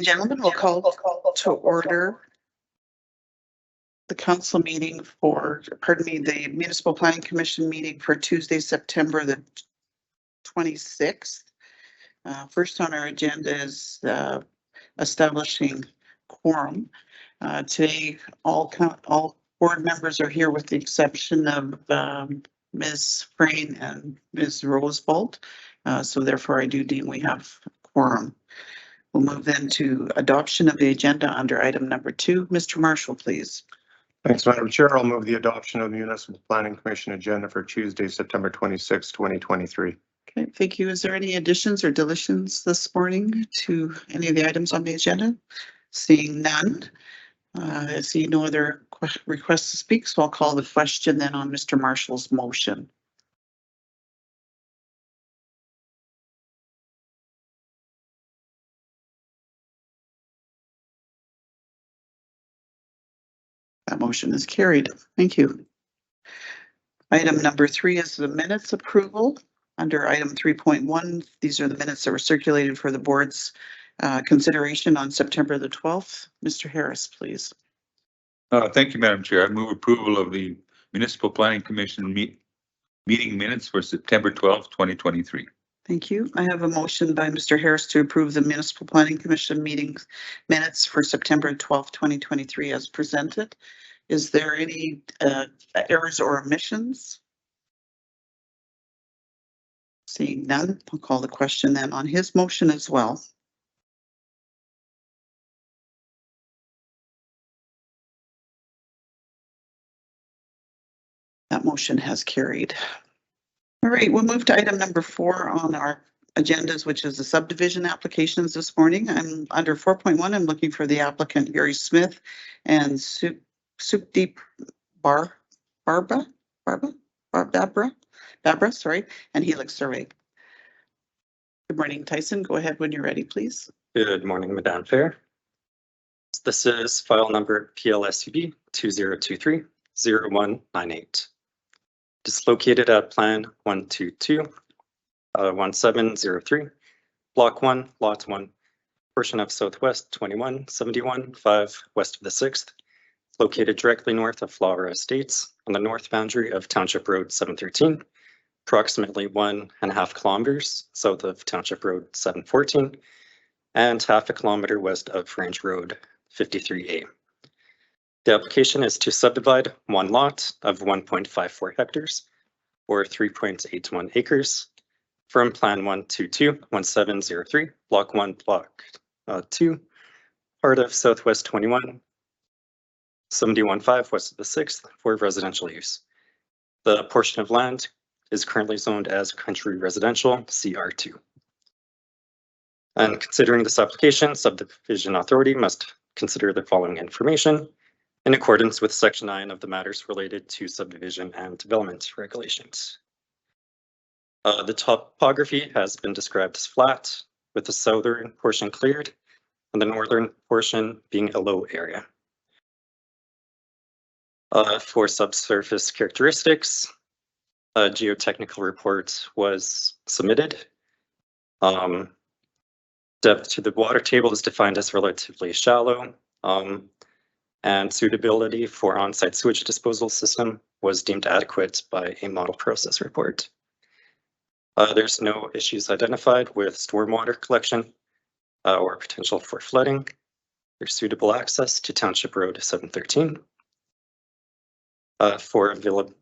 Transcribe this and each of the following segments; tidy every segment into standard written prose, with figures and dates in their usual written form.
Gentlemen, we'll call to order the council meeting the Municipal Planning Commission meeting for Tuesday, September the 26th. First on our agenda is establishing quorum. Today, all board members are here with the exception of Ms. Frayne and Ms. Rosebolt. So therefore, I do deem we have quorum. We'll move then to adoption of the agenda under item number 2. Mr. Marshall, please. Thanks, Madam Chair. I'll move the adoption of the Municipal Planning Commission agenda for Tuesday, September 26, 2023. Okay, thank you. Is there any additions or deletions this morning to any of the items on the agenda? Seeing none. I see no other requests to speak, so I'll call the question then on Mr. Marshall's motion. That motion is carried. Thank you. Item number 3 is the minutes approval. Under item 3.1, these are the minutes that were circulated for the board's consideration on September the 12th. Mr. Harris, please. Thank you, Madam Chair. I move approval of the Municipal Planning Commission meeting minutes for September 12th, 2023. Thank you. I have a motion by Mr. Harris to approve the Municipal Planning Commission meeting minutes for September 12th, 2023 as presented. Is there any errors or omissions? Seeing none, I'll call the question then on his motion as well. That motion has carried. All right, we'll move to item number 4 on our agendas, which is the subdivision applications this morning. I'm under 4.1. I'm looking for the applicant Gary Smith and Supdeep Barbara, sorry, and Helix Survey. Good morning, Tyson. Go ahead when you're ready, please. Good morning, Madam Chair. This is file number PLSUB 2023-0198. It's located at Plan 122, 1703, Block 1, Lot 1, portion of Southwest 2171-5 west of the 6th, located directly north of Flower Estates on the north boundary of Township Road 713, approximately 1.5 kilometers south of Township Road 714, and half a kilometer west of Range Road 53A. The application is to subdivide one lot of 1.54 hectares or 3.81 acres from Plan 122-1703, Block 1, Block 2, part of Southwest 2171-5 west of the 6th for residential use. The portion of land is currently zoned as Country Residential CR2. And considering this application, Subdivision Authority must consider the following information in accordance with Section 9 of the matters related to subdivision and development regulations. The topography has been described as flat, with the southern portion cleared and the northern portion being a low area. For subsurface characteristics, a geotechnical report was submitted. Depth to the water table is defined as relatively shallow. And suitability for on-site sewage disposal system was deemed adequate by a model process report. There's no issues identified with stormwater collection or potential for flooding. There's suitable access to Township Road 713. For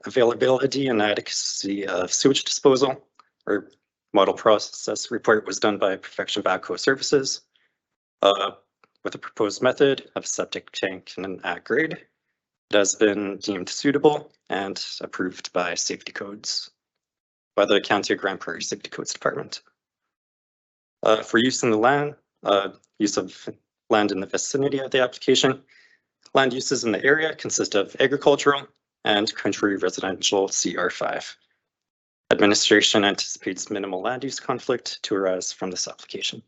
availability and adequacy of sewage disposal, or model process report was done by Perfection Backhoe Services. With a proposed method of septic tank and an at grade. It has been deemed suitable and approved by safety codes by the County of Grand Prairie Safety Codes Department. For use in the land, use of land in the vicinity of the application, land uses in the area consist of agricultural and country residential CR5. Administration anticipates minimal land use conflict to arise from this application.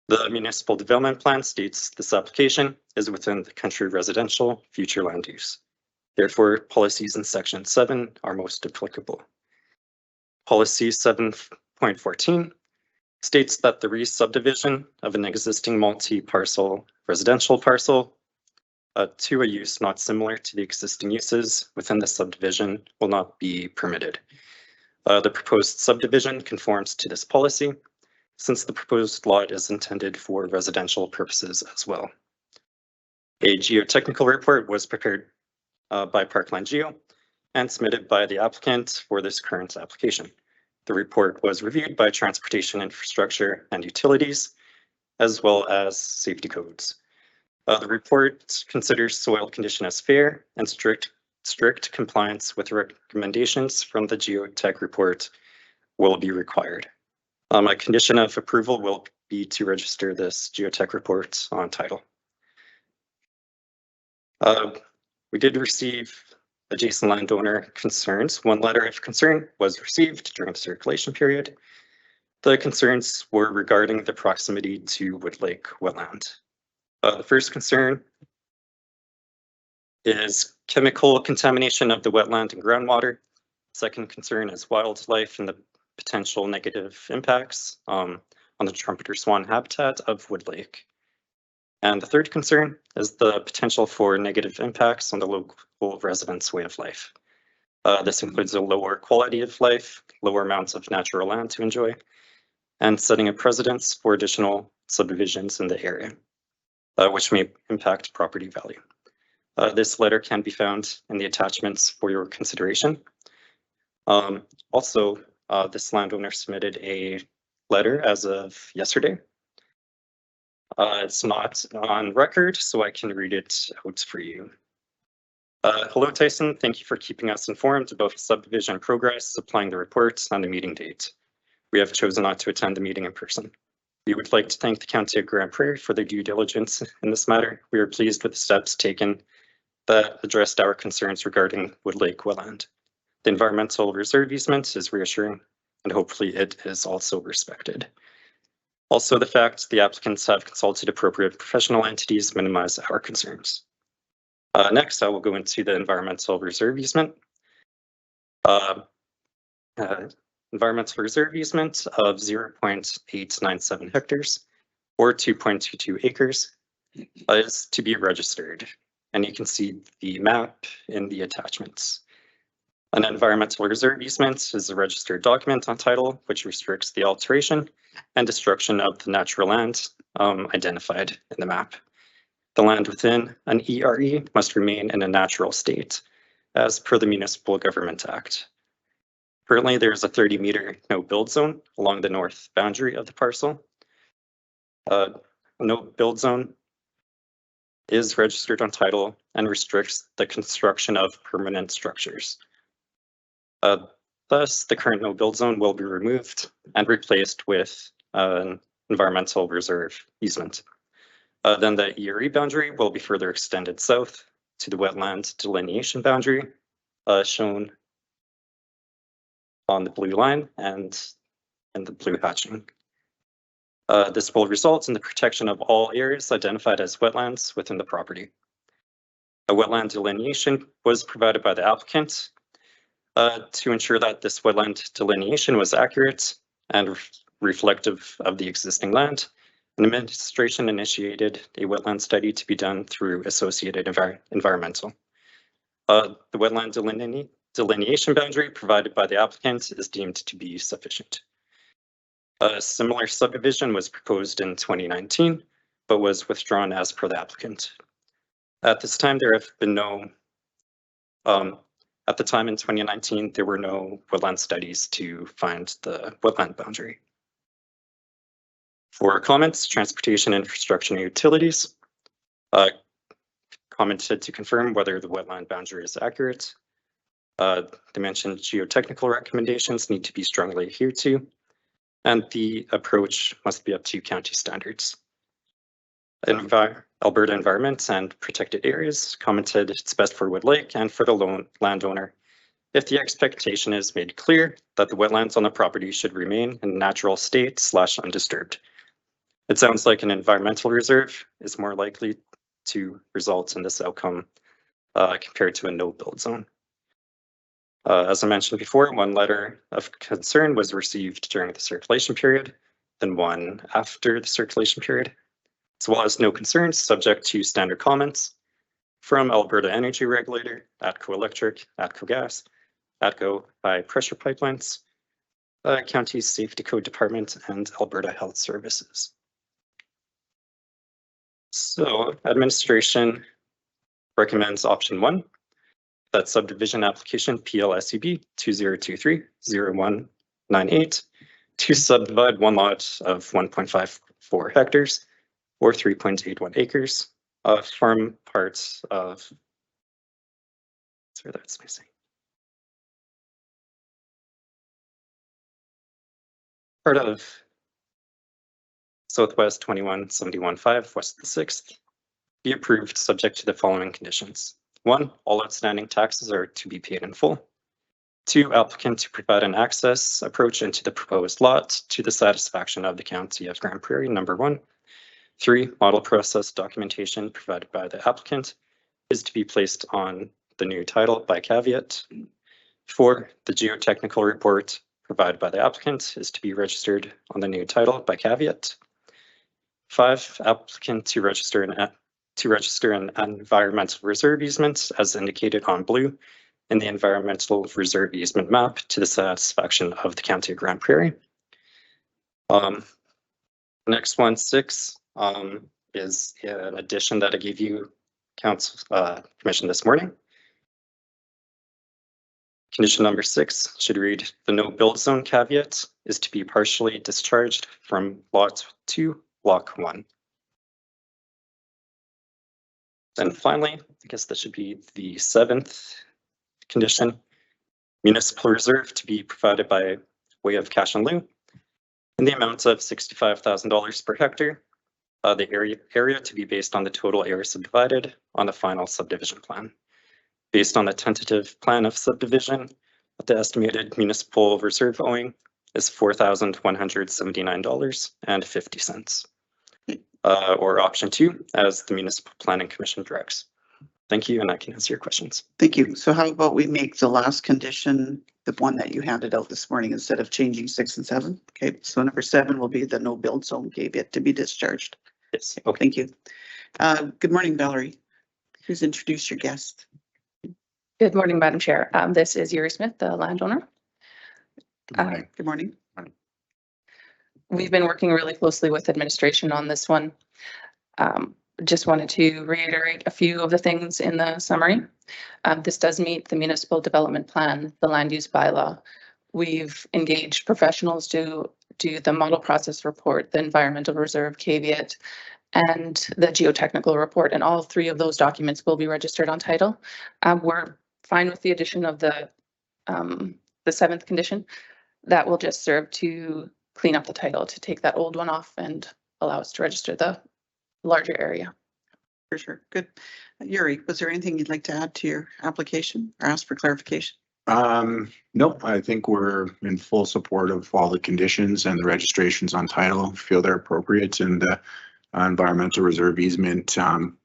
The municipal development plan states this application is within the country residential future land use. Therefore, policies in Section 7 are most applicable. Policy 7.14 states that the re-subdivision of an existing multi-parcel residential parcel to a use not similar to the existing uses within the subdivision will not be permitted. The proposed subdivision conforms to this policy since the proposed lot is intended for residential purposes as well. A geotechnical report was prepared by Parkland Geo and submitted by the applicant for this current application. The report was reviewed by Transportation Infrastructure and Utilities, as well as safety codes. The report considers soil condition as fair and strict compliance with recommendations from the geotech report will be required. A condition of approval will be to register this geotech report on title. We did receive adjacent landowner concerns. One letter of concern was received during the circulation period. The concerns were regarding the proximity to Wood Lake wetland. The first concern is chemical contamination of the wetland and groundwater. Second concern is wildlife and the potential negative impacts on the trumpeter swan habitat of Wood Lake. And the third concern is the potential for negative impacts on the local residents' way of life. This includes a lower quality of life, lower amounts of natural land to enjoy, and setting a precedence for additional subdivisions in the area, which may impact property value. This letter can be found in the attachments for your consideration. Also, this landowner submitted a letter as of yesterday. It's not on record, so I can read it out for you. Hello, Tyson. Thank you for keeping us informed about subdivision progress, supplying the reports on the meeting date. We have chosen not to attend the meeting in person. We would like to thank the County of Grand Prairie for their due diligence in this matter. We are pleased with the steps taken that addressed our concerns regarding Wood Lake wetland. The environmental reserve easement is reassuring, and hopefully it is also respected. Also, the fact the applicants have consulted appropriate professional entities minimize our concerns. Next, I will go into the environmental reserve easement. Environmental reserve easement of 0.897 hectares or 2.22 acres is to be registered. And you can see the map in the attachments. An environmental reserve easement is a registered document on title, which restricts the alteration and destruction of the natural land identified in the map. The land within an ERE must remain in a natural state, as per the Municipal Government Act. Currently, there is a 30-meter no-build zone along the north boundary of the parcel. No-build zone is registered on title and restricts the construction of permanent structures. Thus, the current no-build zone will be removed and replaced with an environmental reserve easement. Then the ERE boundary will be further extended south to the wetland delineation boundary shown on the blue line and the blue hatching. This will result in the protection of all areas identified as wetlands within the property. A wetland delineation was provided by the applicant to ensure that this wetland delineation was accurate and reflective of the existing land. An administration initiated a wetland study to be done through Associated Environmental. The wetland delineation boundary provided by the applicant is deemed to be sufficient. A similar subdivision was proposed in 2019, but was withdrawn as per the applicant. At this time, there have been no, at the time in 2019, there were no wetland studies to find the wetland boundary. For comments, Transportation Infrastructure and Utilities commented to confirm whether the wetland boundary is accurate. They mentioned geotechnical recommendations need to be strongly adhered to, and the approach must be up to county standards. Alberta Environment and Protected Areas commented it's best for Wood Lake and for the landowner if the expectation is made clear that the wetlands on the property should remain in a natural state / undisturbed. It sounds like an environmental reserve is more likely to result in this outcome compared to a no-build zone. As I mentioned before, one letter of concern was received during the circulation period. than one after the circulation period, as well as no concerns subject to standard comments from Alberta Energy Regulator, ATCO Electric, ATCO Gas, ATCO High Pressure Pipelines, County Safety Code Department, and Alberta Health Services. So administration recommends option 1, that subdivision application PLSUB 2023-0198 to subdivide one lot of 1.54 hectares or 3.81 acres form parts of, sorry, that's missing. Part of Southwest 2171.5 West the 6th be approved subject to the following conditions. 1, all outstanding taxes are to be paid in full. 2, applicant to provide an access approach into the proposed lot to the satisfaction of the County of Grand Prairie, number 1. 3, model process documentation provided by the applicant is to be placed on the new title by caveat. 4, the geotechnical report provided by the applicant is to be registered on the new title by caveat. 5, applicant to register an environmental reserve easement as indicated on blue in the environmental reserve easement map to the satisfaction of the County of Grand Prairie. Next one, 6, is an addition that I gave you Council Commission this morning. Condition number 6 should read, the no build zone caveat is to be partially discharged from lot 2, block 1. Then finally, I guess that should be the 7th condition, municipal reserve to be provided by way of cash in lieu in the amount of $65,000 per hectare. The area to be based on the total area subdivided on the final subdivision plan. Based on the tentative plan of subdivision, the estimated municipal reserve owing is $4,179.50. Or option 2, as the Municipal Planning Commission directs. Thank you, and I can answer your questions. Thank you. So how about we make the last condition the one that you handed out this morning instead of changing 6 and 7? Okay, so number 7 will be the no build zone caveat to be discharged. Yes. Okay, thank you. Good morning, Valerie. Please introduce your guest. Good morning, Madam Chair. This is Yuri Smith, the landowner. Good morning. We've been working really closely with administration on this one. Just wanted to reiterate a few of the things in the summary. This does meet the municipal development plan, the land use bylaw. We've engaged professionals to do the model process report, the environmental reserve caveat, and the geotechnical report, and all 3 of those documents will be registered on title. We're fine with the addition of the 7th condition. That will just serve to clean up the title, to take that old one off and allow us to register the larger area. For sure. Good. Yuri, was there anything you'd like to add to your application or ask for clarification? No, I think we're in full support of all the conditions and the registrations on title. Feel they're appropriate, and the environmental reserve easement,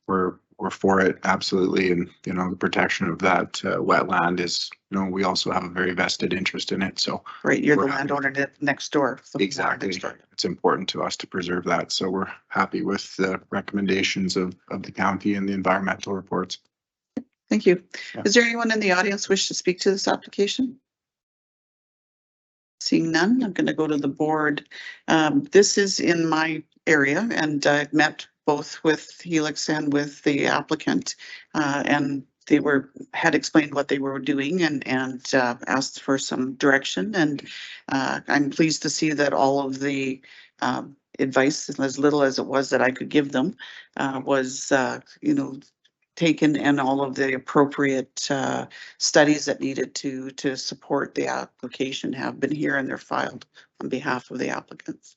we're for it, absolutely. And the protection of that wetland is, we also have a very vested interest in it. So Right, you're the landowner next door. So exactly, it's important to us to preserve that. So we're happy with the recommendations of the county and the environmental reports. Thank you. Yeah. Is there anyone in the audience wish to speak to this application? Seeing none, I'm going to go to the board. This is in my area, and I've met both with Helix and with the applicant, and they had explained what they were doing and asked for some direction. And I'm pleased to see that all of the advice, as little as it was that I could give them, was taken, and all of the appropriate studies that needed to support the application have been here and they're filed on behalf of the applicants.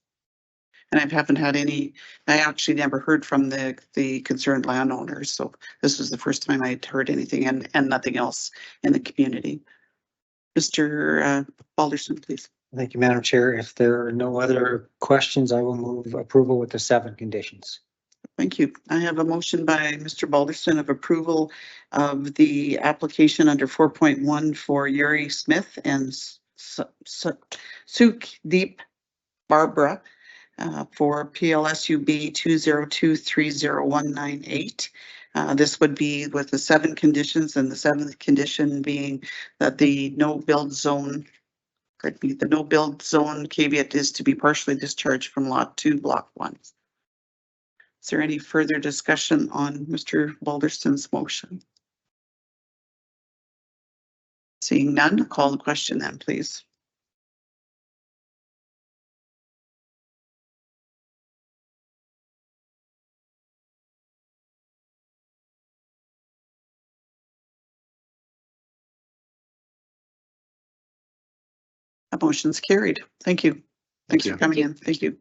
And I haven't had I actually never heard from the concerned landowners. So this was the first time I'd heard anything and nothing else in the community. Mr. Balderson, please. Thank you, Madam Chair. If there are no other questions, I will move approval with the 7 conditions. Thank you. I have a motion by Mr. Balderson of approval of the application under 4.1 for Yuri Smith and Suk Deep Barbara for PLSUB 202300198. This would be with the 7 conditions, and the 7th condition being that the no build zone caveat is to be partially discharged from lot 2, block 1. Is there any further discussion on Mr. Balderston's motion? Seeing none, call the question then, please. That motion's carried. Thank you. Thanks for coming in. Thank you.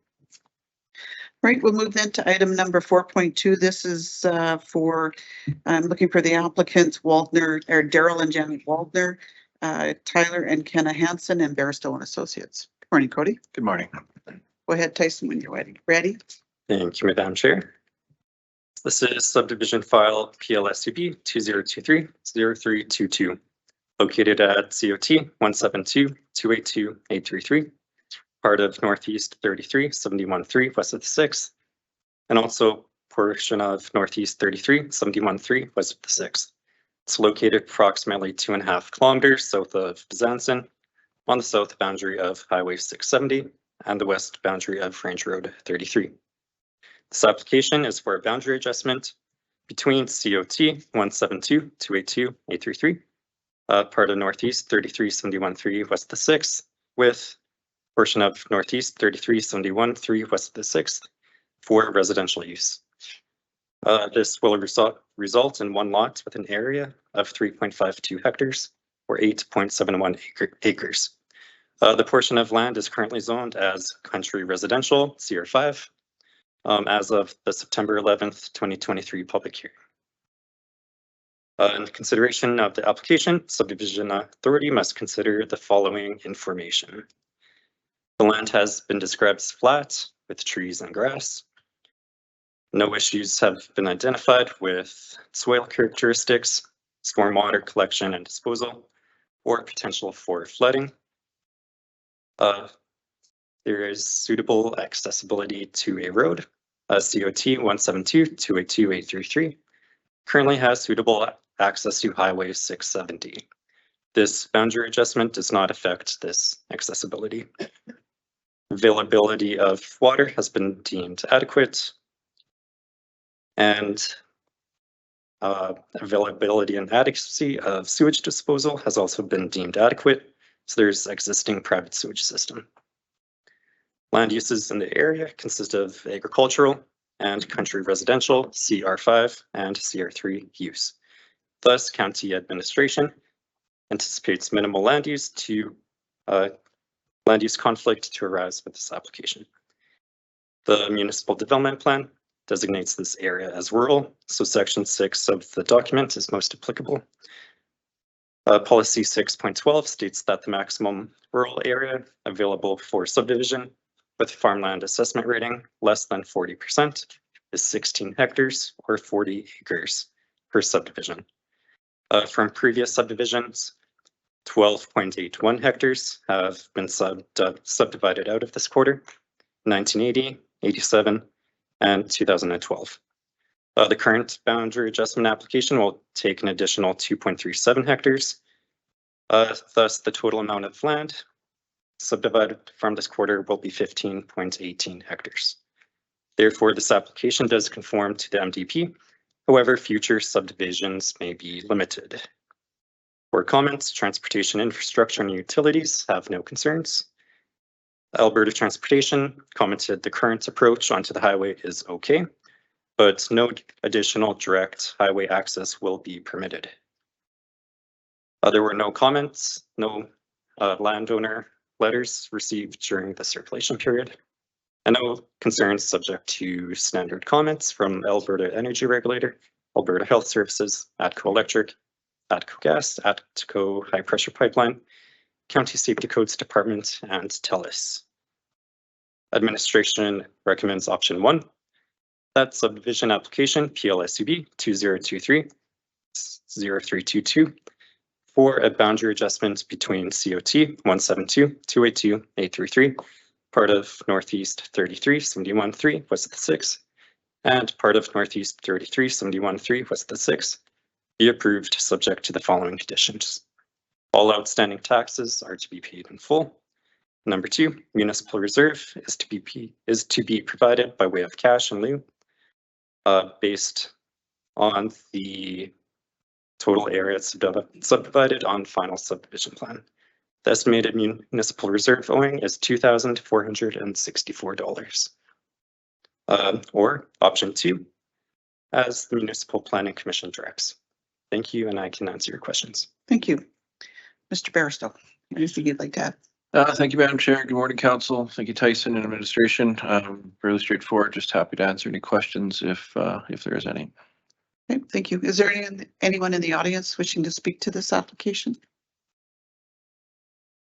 Right, we'll move then to item number 4.2. This is I'm looking for the applicants, Waldner, or Daryl and Janet Waldner, Tyler and Kenna Hansen, and Barstow and Associates. Good morning, Cody. Good morning. Go ahead, Tyson, when you're ready. Ready? Thank you, Madam Chair. This is subdivision file PLSUB 2023-0322, located at COT 172-282-833, part of Northeast 33-71-3 west of the 6th, and also portion of Northeast 33-71-3 west of the 6th. It's located approximately 2.5 kilometers south of Bezanson, on the south boundary of Highway 670 and the west boundary of Range Road 33. This application is for a boundary adjustment between COT 172-282-833, part of Northeast 33-71-3 west of the 6th, with portion of Northeast 33-71-3 west of the 6th for residential use. This will result in one lot with an area of 3.52 hectares or 8.71 acres. The portion of land is currently zoned as country residential CR5 as of the September 11th, 2023 public hearing. In consideration of the application, subdivision authority must consider the following information. The land has been described as flat with trees and grass. No issues have been identified with soil characteristics, stormwater collection and disposal, or potential for flooding. There is suitable accessibility to a road. COT 172-282-833 currently has suitable access to Highway 670. This boundary adjustment does not affect this accessibility. Availability of water has been deemed adequate, and availability and adequacy of sewage disposal has also been deemed adequate. So there's existing private sewage system. Land uses in the area consist of agricultural and country residential CR5 and CR3 use. Thus, county administration anticipates minimal land use conflict to arise with this application. The municipal development plan designates this area as rural, so section 6 of the document is most applicable. Policy 6.12 states that the maximum rural area available for subdivision with farmland assessment rating less than 40% is 16 hectares or 40 acres per subdivision. From previous subdivisions, 12.81 hectares have been subdivided out of this quarter, 1980, 87, and 2012. The current boundary adjustment application will take an additional 2.37 hectares. Thus, the total amount of land subdivided from this quarter will be 15.18 hectares. Therefore, this application does conform to the MDP. However, future subdivisions may be limited. For comments, transportation infrastructure and utilities have no concerns. Alberta Transportation commented the current approach onto the highway is okay, but no additional direct highway access will be permitted. There were no comments, no landowner letters received during the circulation period, and no concerns subject to standard comments from Alberta Energy Regulator, Alberta Health Services, ATCO Electric, ATCO Gas, ATCO High Pressure Pipeline, County Safety Codes Department, and TELUS. Administration recommends option 1, that subdivision application PLSUB 2023-0322 for a boundary adjustment between COT 172-282-833, part of Northeast 3371-3 west of the 6, and part of Northeast 3371-3 west of the 6 be approved subject to the following conditions. All outstanding taxes are to be paid in full. Number 2, municipal reserve is to be provided by way of cash in lieu, based on the total area subdivided on final subdivision plan. The estimated municipal reserve owing is $2,464. Or option 2, as the Municipal Planning Commission directs. Thank you, and I can answer your questions. Thank you. Mr. Barstow, anything you'd like to add? Thank you, Madam Chair. Good morning, Council. Thank you, Tyson and administration. Fairly straightforward. Just happy to answer any questions if there is any. Okay, thank you. Is there anyone in the audience wishing to speak to this application?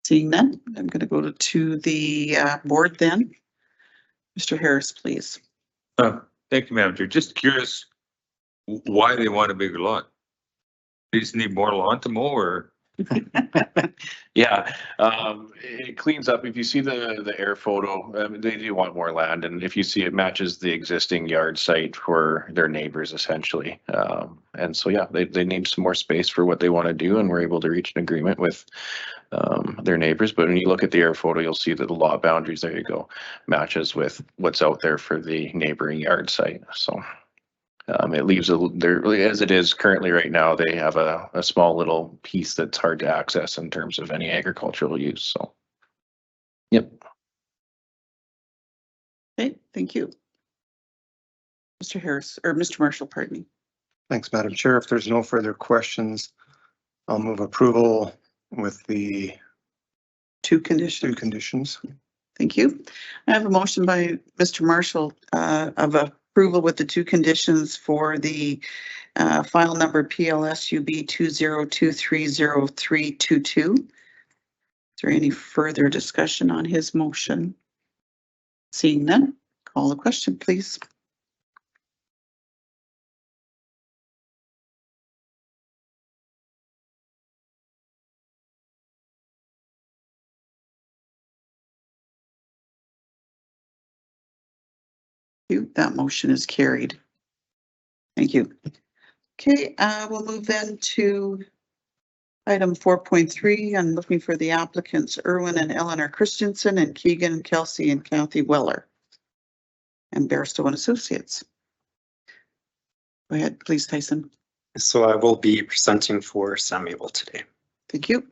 Seeing none, I'm going to go to the board then. Mr. Harris, please. Thank you, Madam Chair. Just curious why they want a bigger lot. They just need more lawn to mow, or? Yeah, it cleans up. If you see the air photo, they do want more land, and if you see it matches the existing yard site for their neighbors essentially. And so, yeah, they need some more space for what they want to do, and we're able to reach an agreement with their neighbors. But when you look at the air photo, you'll see that the lot boundaries, there you go, matches with what's out there for the neighboring yard site. So it leaves there, as it is currently right now, they have a small little piece that's hard to access in terms of any agricultural use. So, yep. Okay, thank you. Mr. Harris, or Mr. Marshall, pardon me. Thanks, Madam Chair. If there's no further questions, I'll move approval with the Two conditions. two conditions. Thank you. I have a motion by Mr. Marshall of approval with the two conditions for the file number PLSUB 20230322. Is there any further discussion on his motion? Seeing none, call the question, please. That motion is carried. Thank you. Okay, we'll move then to item 4.3. I'm looking for the applicants Erwin and Eleanor Christensen and Keegan, Kelsey, and Kathy Weller and Barstow and Associates. Go ahead, please, Tyson. So I will be presenting for Samuel today. Thank you.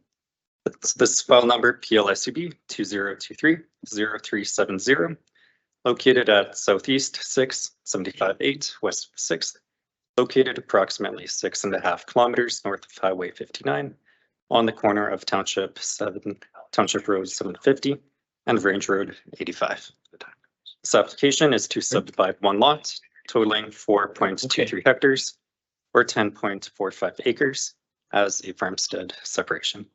This file number PLSUB 2023-0370, located at Southeast 675-8 West 6th, located approximately 6.5 kilometers north of Highway 59 on the corner of Township Road 750 and Range Road 85. This application is to subdivide one lot totaling 4.23 hectares or 10.45 acres as a farmstead separation.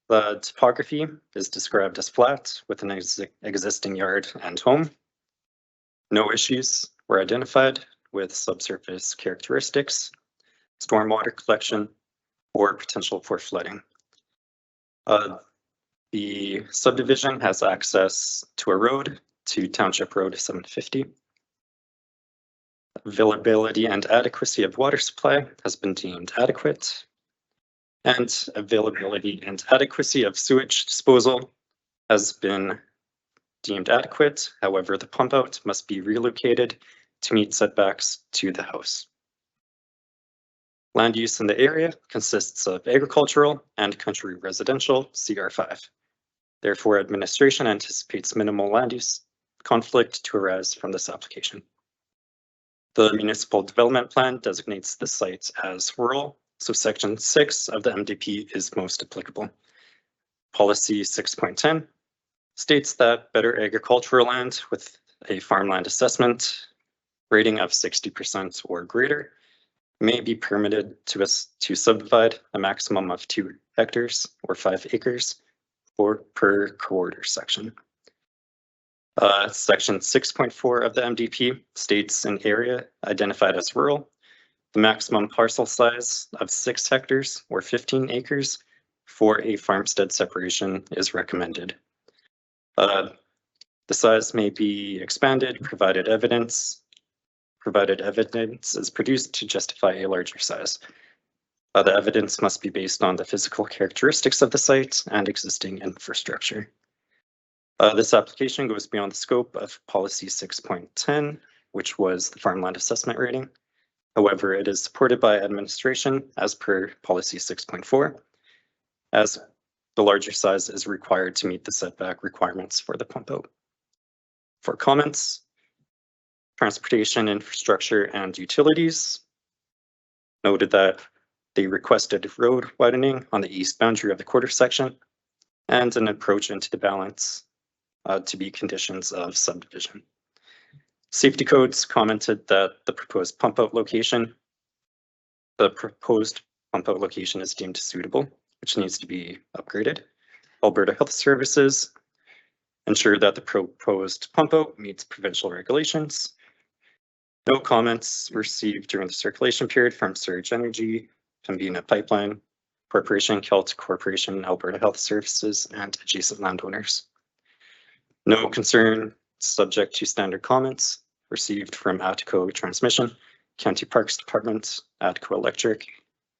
The topography is described as flat with an existing yard and home. No issues were identified with subsurface characteristics, stormwater collection, or potential for flooding. The subdivision has access to a road to Township Road 750. Availability and adequacy of water supply has been deemed adequate, and availability and adequacy of sewage disposal has been deemed adequate. However, the pump out must be relocated to meet setbacks to the house. Land use in the area consists of agricultural and country residential CR5. Therefore, administration anticipates minimal land use conflict to arise from this application. The municipal development plan designates the site as rural, so section 6 of the MDP is most applicable. Policy 6.10 states that better agricultural land with a farmland assessment rating of 60% or greater may be permitted to subdivide a maximum of 2 hectares or 5 acres per quarter section. Section 6.4 of the MDP states an area identified as rural. The maximum parcel size of 6 hectares or 15 acres for a farmstead separation is recommended. The size may be expanded, provided evidence is produced to justify a larger size. The evidence must be based on the physical characteristics of the site and existing infrastructure. This application goes beyond the scope of policy 6.10, which was the farmland assessment rating. However, it is supported by administration as per policy 6.4, as the larger size is required to meet the setback requirements for the pump out. For comments, transportation, infrastructure, and utilities noted that they requested road widening on the east boundary of the quarter section and an approach into the balance to be conditions of subdivision. Safety codes commented that the proposed pump out location is deemed suitable, which needs to be upgraded. Alberta Health Services ensure that the proposed pump out meets provincial regulations. No comments received during the circulation period from Surge Energy, Pembina Pipeline Corporation, Celtic Corporation, Alberta Health Services, and adjacent landowners. No concern subject to standard comments received from ATCO Transmission, County Parks Department, ATCO Electric,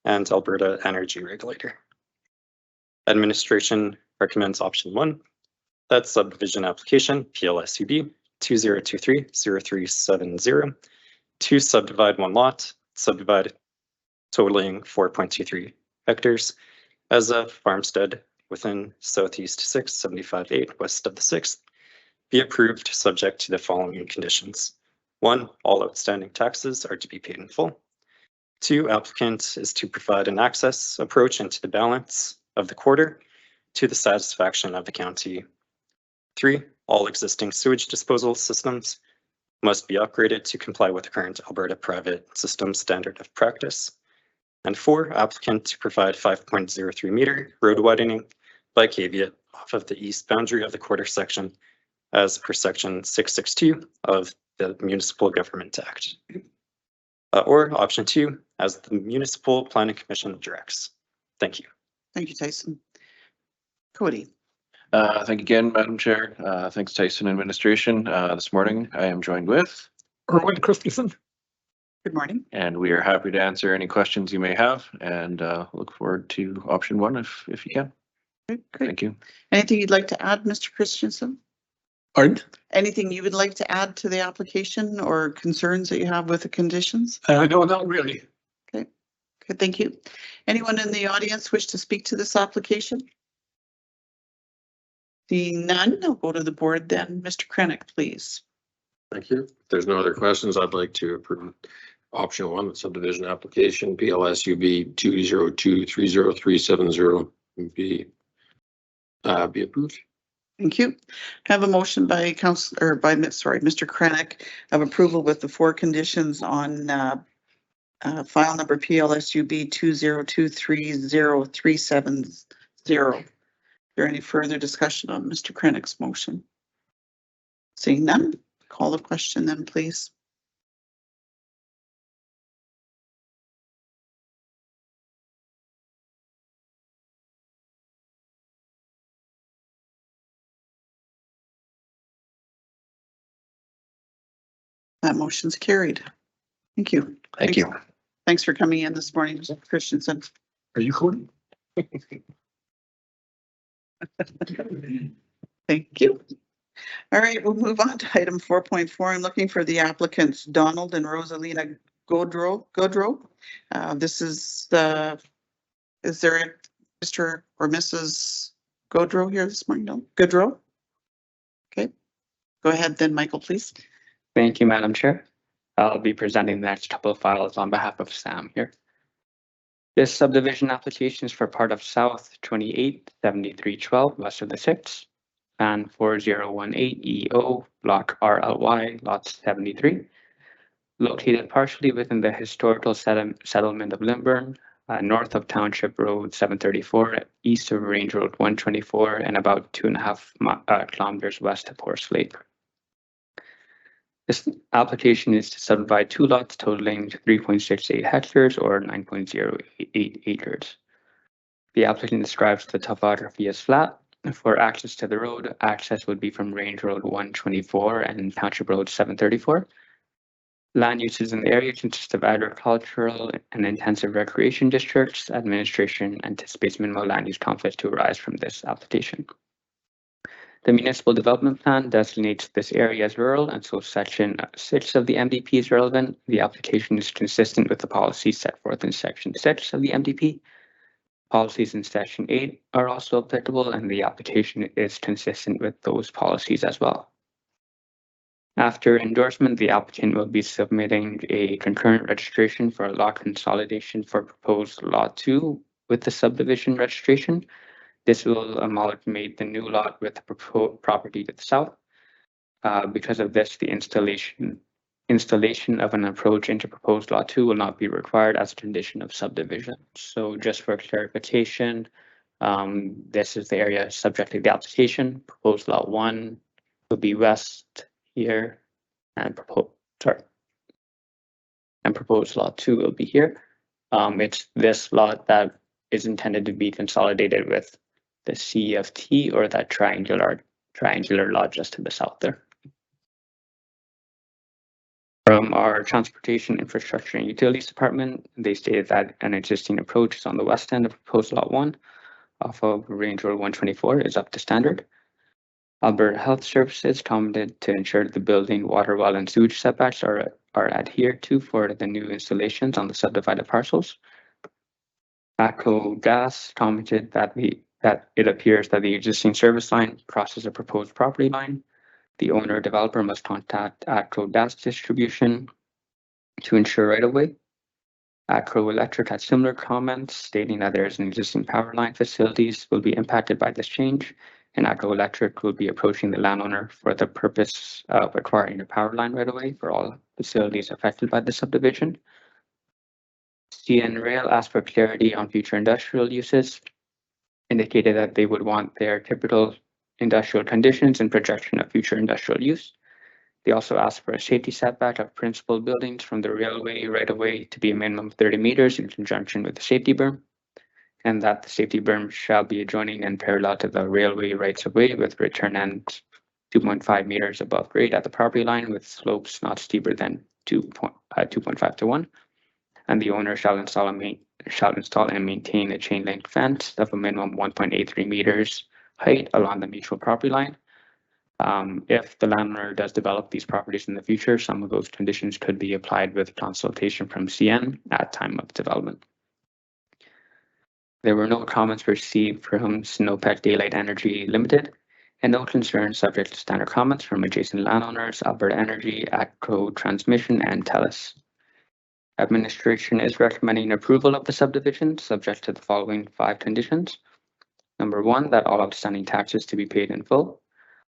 and Alberta Energy Regulator. Administration recommends option 1, that subdivision application PLSUB 2023-0370 to subdivide one lot, totaling 4.23 hectares as a farmstead within Southeast 6, 75-8 west of the 6th, be approved subject to the following conditions. 1, all outstanding taxes are to be paid in full. 2, applicant is to provide an access approach into the balance of the quarter to the satisfaction of the county. 3, all existing sewage disposal systems must be upgraded to comply with the current Alberta Private System Standard of Practice. And 4, applicant to provide 5.03 meter road widening by caveat off of the east boundary of the quarter section as per section 662 of the Municipal Government Act. Or option 2, as the Municipal Planning Commission directs. Thank you. Thank you, Tyson. Cody. Thank you again, Madam Chair. Thanks, Tyson administration. This morning, I am joined with Erwin Christensen. Good morning. and we are happy to answer any questions you may have and look forward to option 1 if you can. Okay, great. Thank you. Anything you'd like to add, Mr. Christensen? Pardon? Anything you would like to add to the application or concerns that you have with the conditions? No, not really. Okay, thank you. Anyone in the audience wish to speak to this application? Seeing none, I'll go to the board then. Mr. Krennic, please. Thank you. If there's no other questions, I'd like to approve option 1, the subdivision application, PLSUB 202-30370 be approved. Thank you. I have a motion by Mr. Krennic of approval with the 4 conditions on file number PLSUB 202-30370. Is there any further discussion on Mr. Krennic's motion? Seeing none, call the question then, please. That motion's carried. Thank you. Thank you. Thanks for coming in this morning, Mr. Christensen. Are you Cody? Thank you. All right, we'll move on to item 4.4. I'm looking for the applicants, Donald and Rosalina Godreau. This is there a Mr. or Mrs. Godreau here this morning? No, Godreau? Okay, go ahead then, Michael, please. Thank you, Madam Chair. I'll be presenting the next couple of files on behalf of Sam here. This subdivision application is for part of South 287312 west of the 6th, and 4018 EO, Block RLY, Lot 73, located partially within the historical settlement of Lymburn, north of Township Road 734, east of Range Road 124, and about 2.5 kilometers west of Horse Lake. This application is to subdivide 2 lots totaling 3.68 hectares or 9.08 acres. The applicant describes the topography as flat, For access to the road, access would be from Range Road 124 and Township Road 734. Land uses in the area consist of agricultural and intensive recreation districts. Administration anticipates minimal land use conflicts to arise from this application. The municipal development plan designates this area as rural, and so section 6 of the MDP is relevant. The application is consistent with the policies set forth in section 6 of the MDP. Policies in section 8 are also applicable, and the application is consistent with those policies as well. After endorsement, the applicant will be submitting a concurrent registration for lot consolidation for proposed lot 2 with the subdivision registration. This will amalgamate the new lot with the proposed property to the south. Because of this, the installation of an approach into proposed lot 2 will not be required as a condition of subdivision. So just for clarification, this is the area subject to the application. Proposed lot 1 will be west here, and proposed lot 2 will be here. It's this lot that is intended to be consolidated with the CFT, or that triangular lot just to the south there. From our Transportation, Infrastructure and Utilities Department, they stated that an existing approach is on the west end of proposed lot 1 off of Range Road 124 is up to standard. Alberta Health Services commented to ensure the building, water, well, and sewage setbacks are adhered to for the new installations on the subdivided parcels. ACO Gas commented that it appears that the existing service line crosses a proposed property line. The owner developer must contact ACO Gas Distribution to ensure right of way. ACO Electric had similar comments stating that there is an existing power line facilities will be impacted by this change, and ACO Electric will be approaching the landowner for the purpose of acquiring a power line right of way for all facilities affected by the subdivision. CN Rail asked for clarity on future industrial uses, indicated that they would want their typical industrial conditions and projection of future industrial use. They also asked for a safety setback of principal buildings from the railway right-of-way to be a minimum of 30 meters in conjunction with the safety berm, and that the safety berm shall be adjoining and parallel to the railway rights-of-way with return ends 2.5 meters above grade at the property line with slopes not steeper than 2.5 to 1. And the owner shall install and maintain a chain link fence of a minimum 1.83 meters height along the mutual property line. If the landowner does develop these properties in the future, some of those conditions could be applied with consultation from CN at time of development. There were no comments received from Snowpack Daylight Energy Limited, and no concerns subject to standard comments from adjacent landowners, Alberta Energy, ATCO Transmission, and TELUS. Administration is recommending approval of the subdivision subject to the following 5 conditions. Number 1, that all outstanding taxes to be paid in full.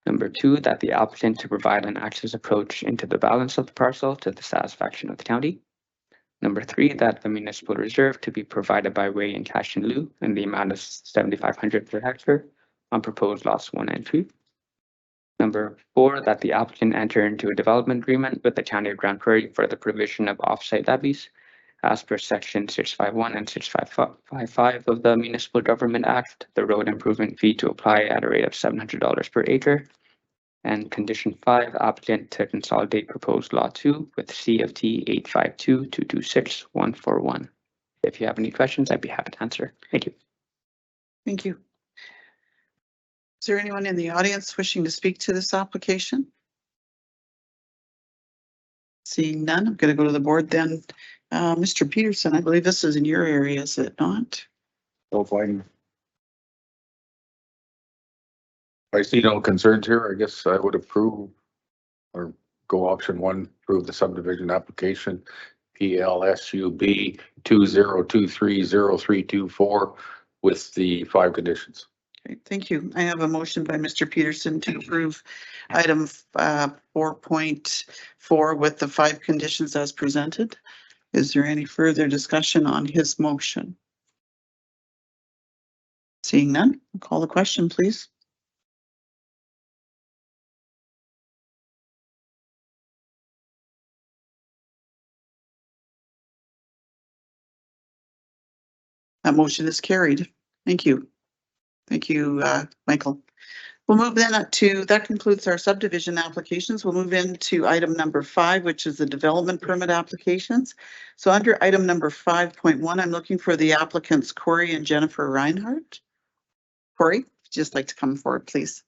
Number 2, that the applicant to provide an access approach into the balance of the parcel to the satisfaction of the county. Number 3, that the municipal reserve to be provided by way in cash in lieu in the amount of $7,500 per hectare on proposed lots 1 and 2. Number 4, that the applicant enter into a development agreement with the County of Grand Prairie for the provision of off-site levies as per section 651 and 655 of the Municipal Government Act, the road improvement fee to apply at a rate of $700 per acre. And condition 5, applicant to consolidate proposed lot 2 with CFT 852226141. If you have any questions, I'd be happy to answer. Thank you. Thank you. Is there anyone in the audience wishing to speak to this application? Seeing none, I'm going to go to the board then. Mr. Peterson, I believe this is in your area, is it not? So if I see no concerns here, I guess I would approve or go option 1, approve the subdivision application PLSUB 20230324 with the 5 conditions. Okay, thank you. I have a motion by Mr. Peterson to approve item 4.4 with the 5 conditions as presented. Is there any further discussion on his motion? Seeing none, I'll call the question, please. That motion is carried. Thank you. Thank you, Michael. We'll move then to, that concludes our subdivision applications. We'll move into item number 5, which is the development permit applications. So under item number 5.1, I'm looking for the applicants Corey and Jennifer Reinhardt. Corey, if you'd just like to come forward, please.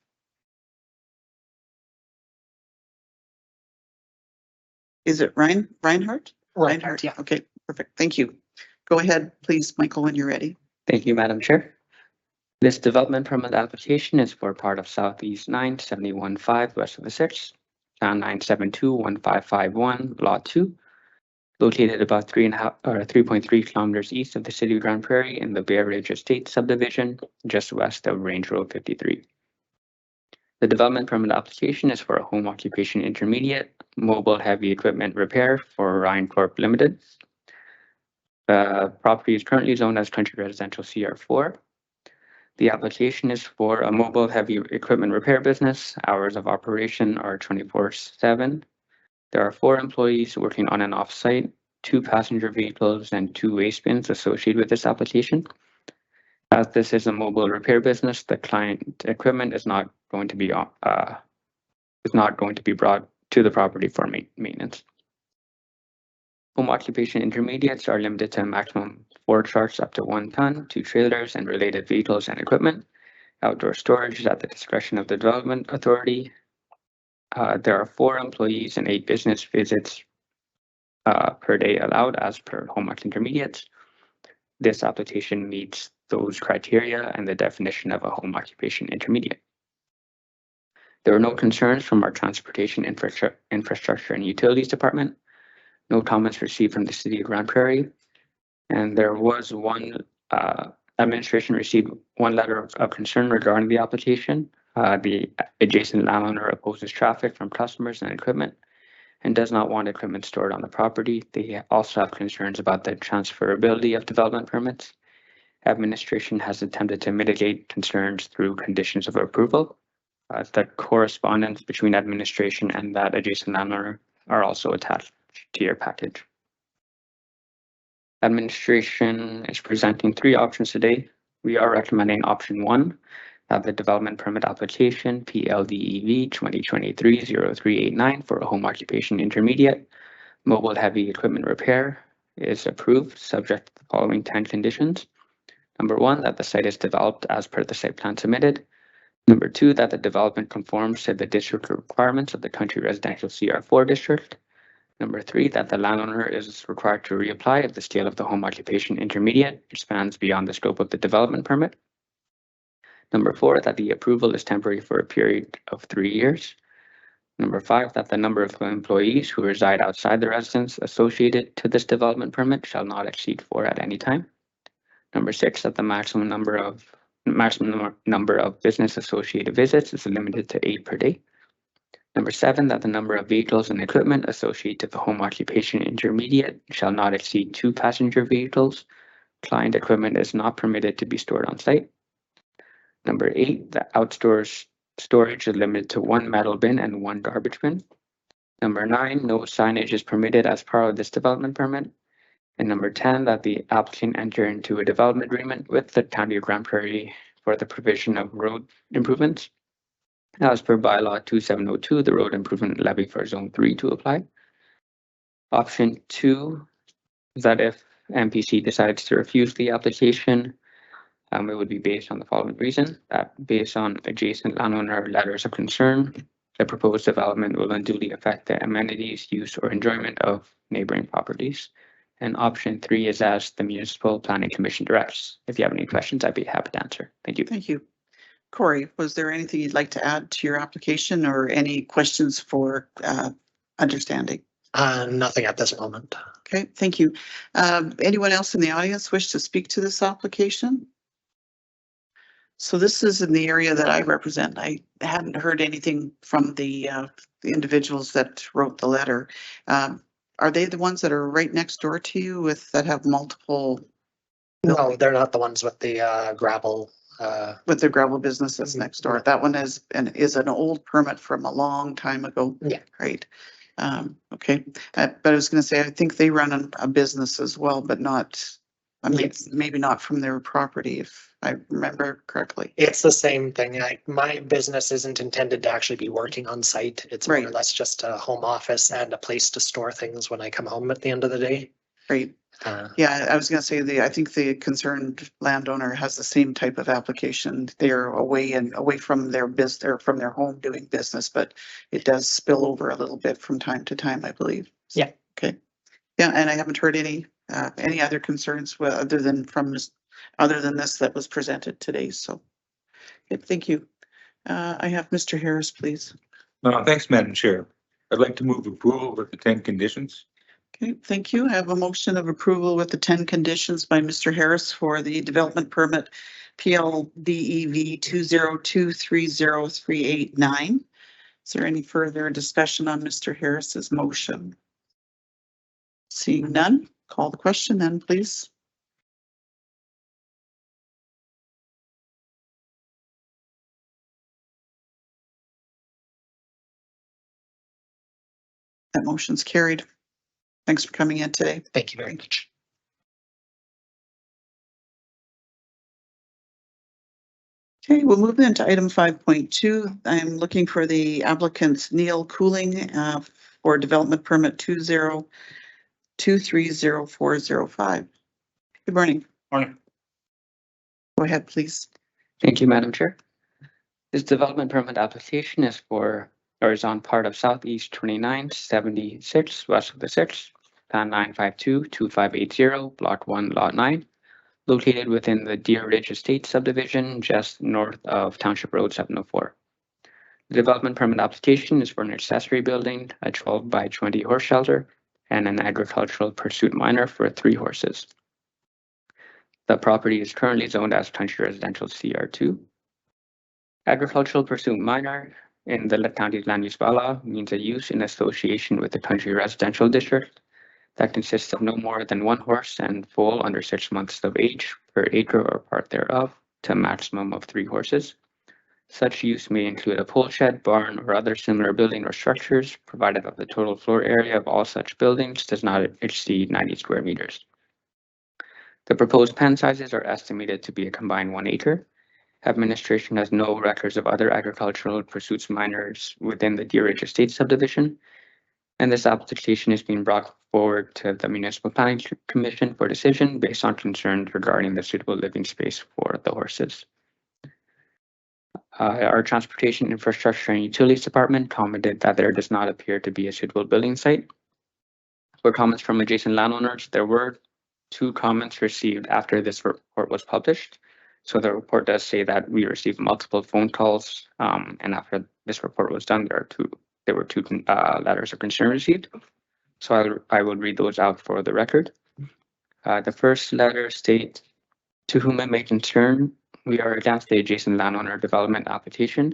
Is it Reinhardt? Reinhardt, yeah. Okay, perfect. Thank you. Go ahead, please, Michael, when you're ready. Thank you, Madam Chair. This development permit application is for part of Southeast 971-5 west of the 6, Plan 972-1551, Lot 2, located about 3.3 kilometers east of the city of Grand Prairie in the Bear Ridge Estate subdivision, just west of Range Road 53. The development permit application is for a home occupation intermediate mobile heavy equipment repair for Ryan Corp Limited. The property is currently zoned as country residential CR4. The application is for a mobile heavy equipment repair business. Hours of operation are 24/7. There are 4 employees working on and off-site, 2 passenger vehicles, and 2 waste bins associated with this application. As this is a mobile repair business, the client equipment is not going to be brought to the property for maintenance. Home occupation intermediates are limited to a maximum 4 trucks up to 1 ton, 2 trailers, and related vehicles and equipment. Outdoor storage is at the discretion of the development authority. There are 4 employees and 8 business visits per day allowed as per home occupancy intermediates. This application meets those criteria and the definition of a home occupation intermediate. There are no concerns from our transportation infrastructure and utilities department. No comments received from the city of Grand Prairie. And there was administration received 1 letter of concern regarding the application. The adjacent landowner opposes traffic from customers and equipment and does not want equipment stored on the property. They also have concerns about the transferability of development permits. Administration has attempted to mitigate concerns through conditions of approval. The correspondence between administration and that adjacent landowner are also attached to your package. Administration is presenting 3 options today. We are recommending option 1, that the development permit application PLDEV 2023-0389 for a home occupation intermediate mobile heavy equipment repair is approved, subject to the following 10 conditions. Number 1, that the site is developed as per the site plan submitted. Number 2, that the development conforms to the district requirements of the country residential CR4 district. Number 3, that the landowner is required to reapply if the scale of the home occupation intermediate expands beyond the scope of the development permit. Number 4, that the approval is temporary for a period of 3 years. Number 5, that the number of employees who reside outside the residence associated to this development permit shall not exceed 4 at any time. Number 6, that the maximum number of business associated visits is limited to 8 per day. Number 7, that the number of vehicles and equipment associated to the home occupation intermediate shall not exceed 2 passenger vehicles. Client equipment is not permitted to be stored on site. Number 8, the outdoors storage is limited to 1 metal bin and 1 garbage bin. Number 9, no signage is permitted as part of this development permit. And number 10, that the applicant enter into a development agreement with the County of Grand Prairie for the provision of road improvements. As per bylaw 2702, the road improvement levy for zone 3 to apply. Option 2 is that if MPC decides to refuse the application, it would be based on the following reason: that based on adjacent landowner letters of concern, the proposed development will unduly affect the amenities, use, or enjoyment of neighboring properties. And option 3 is as the Municipal Planning Commission directs. If you have any questions, I'd be happy to answer. Thank you. Thank you. Corey, was there anything you'd like to add to your application or any questions for understanding? Nothing at this moment. Okay, thank you. Anyone else in the audience wish to speak to this application? So this is in the area that I represent. I hadn't heard anything from the individuals that wrote the letter. Are they the ones that are right next door to you that have multiple? No, they're not the ones with the gravel. With the gravel businesses next door. That one is an old permit from a long time ago. Yeah. Right. Okay. But I was going to say, I think they run a business as well, but not I mean, Yes. maybe not from their property, if I remember correctly. It's the same thing. My business isn't intended to actually be working on site. It's more or Right. less just a home office and a place to store things when I come home at the end of the day. Right. Yeah, I was gonna say I think the concerned landowner has the same type of application. They're away from their business, or from their home doing business, but it does spill over a little bit from time to time, I believe. Yeah. Okay. Yeah, and I haven't heard any other concerns other than this that was presented today, so. Okay, thank you. I have Mr. Harris, please. Thanks, Madam Chair. I'd like to move approval with the 10 conditions. Okay, thank you. I have a motion of approval with the 10 conditions by Mr. Harris for the development permit PLDEV 202230389. Is there any further discussion on Mr. Harris's motion? Seeing none, call the question then, please. That motion's carried. Thanks for coming in today. Thank you very much. Okay, we'll move into item 5.2. I'm looking for the applicant Neil Cooling for development permit 202300405. Good morning. Morning. Go ahead, please. Thank you, Madam Chair. This development permit application is on part of Southeast 2976 west of the 6, Plan 952-2580, Block 1, Lot 9, located within the Deer Ridge Estate subdivision just north of Township Road 704. The development permit application is for an accessory building, a 12 by 20 horse shelter, and an agricultural pursuit minor for 3 horses. The property is currently zoned as Country Residential CR2. Agricultural pursuit minor in the county's land use bylaw means a use in association with the country residential district that consists of no more than 1 horse and foal under 6 months of age per acre or part thereof, to a maximum of 3 horses. Such use may include a pole shed, barn, or other similar building or structures, provided that the total floor area of all such buildings does not exceed 90 square meters. The proposed pen sizes are estimated to be a combined 1 acre. Administration has no records of other agricultural pursuits minors within the Deer Ridge Estate subdivision, and this application is being brought forward to the Municipal Planning Commission for decision based on concerns regarding the suitable living space for the horses. Our Transportation, Infrastructure, and Utilities Department commented that there does not appear to be a suitable building site. For comments from adjacent landowners, there were 2 comments received after this report was published. So the report does say that we received multiple phone calls, and after this report was done, there were two letters of concern received. So I will read those out for the record. The first letter states, "To whom it may concern, we are against the adjacent landowner development application.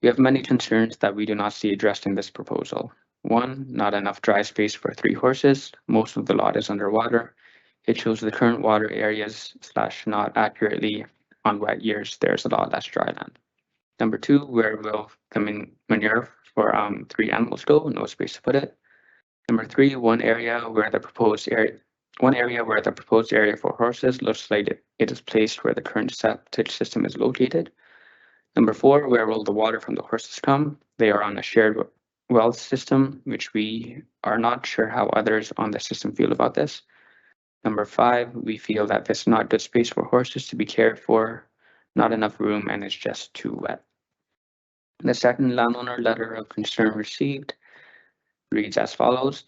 We have many concerns that we do not see addressed in this proposal. 1, not enough dry space for 3 horses. Most of the lot is underwater. It shows the current water areas / not accurately. On wet years, there's a lot less dry land. Number 2, where will the manure for 3 animals go? No space to put it. Number 3, one area where the proposed area for horses looks like it is placed where the current septic system is located. Number 4, where will the water from the horses come? They are on a shared well system, which we are not sure how others on the system feel about this. Number 5, we feel that this is not good space for horses to be cared for, not enough room, and it's just too wet." The second landowner letter of concern received reads as follows.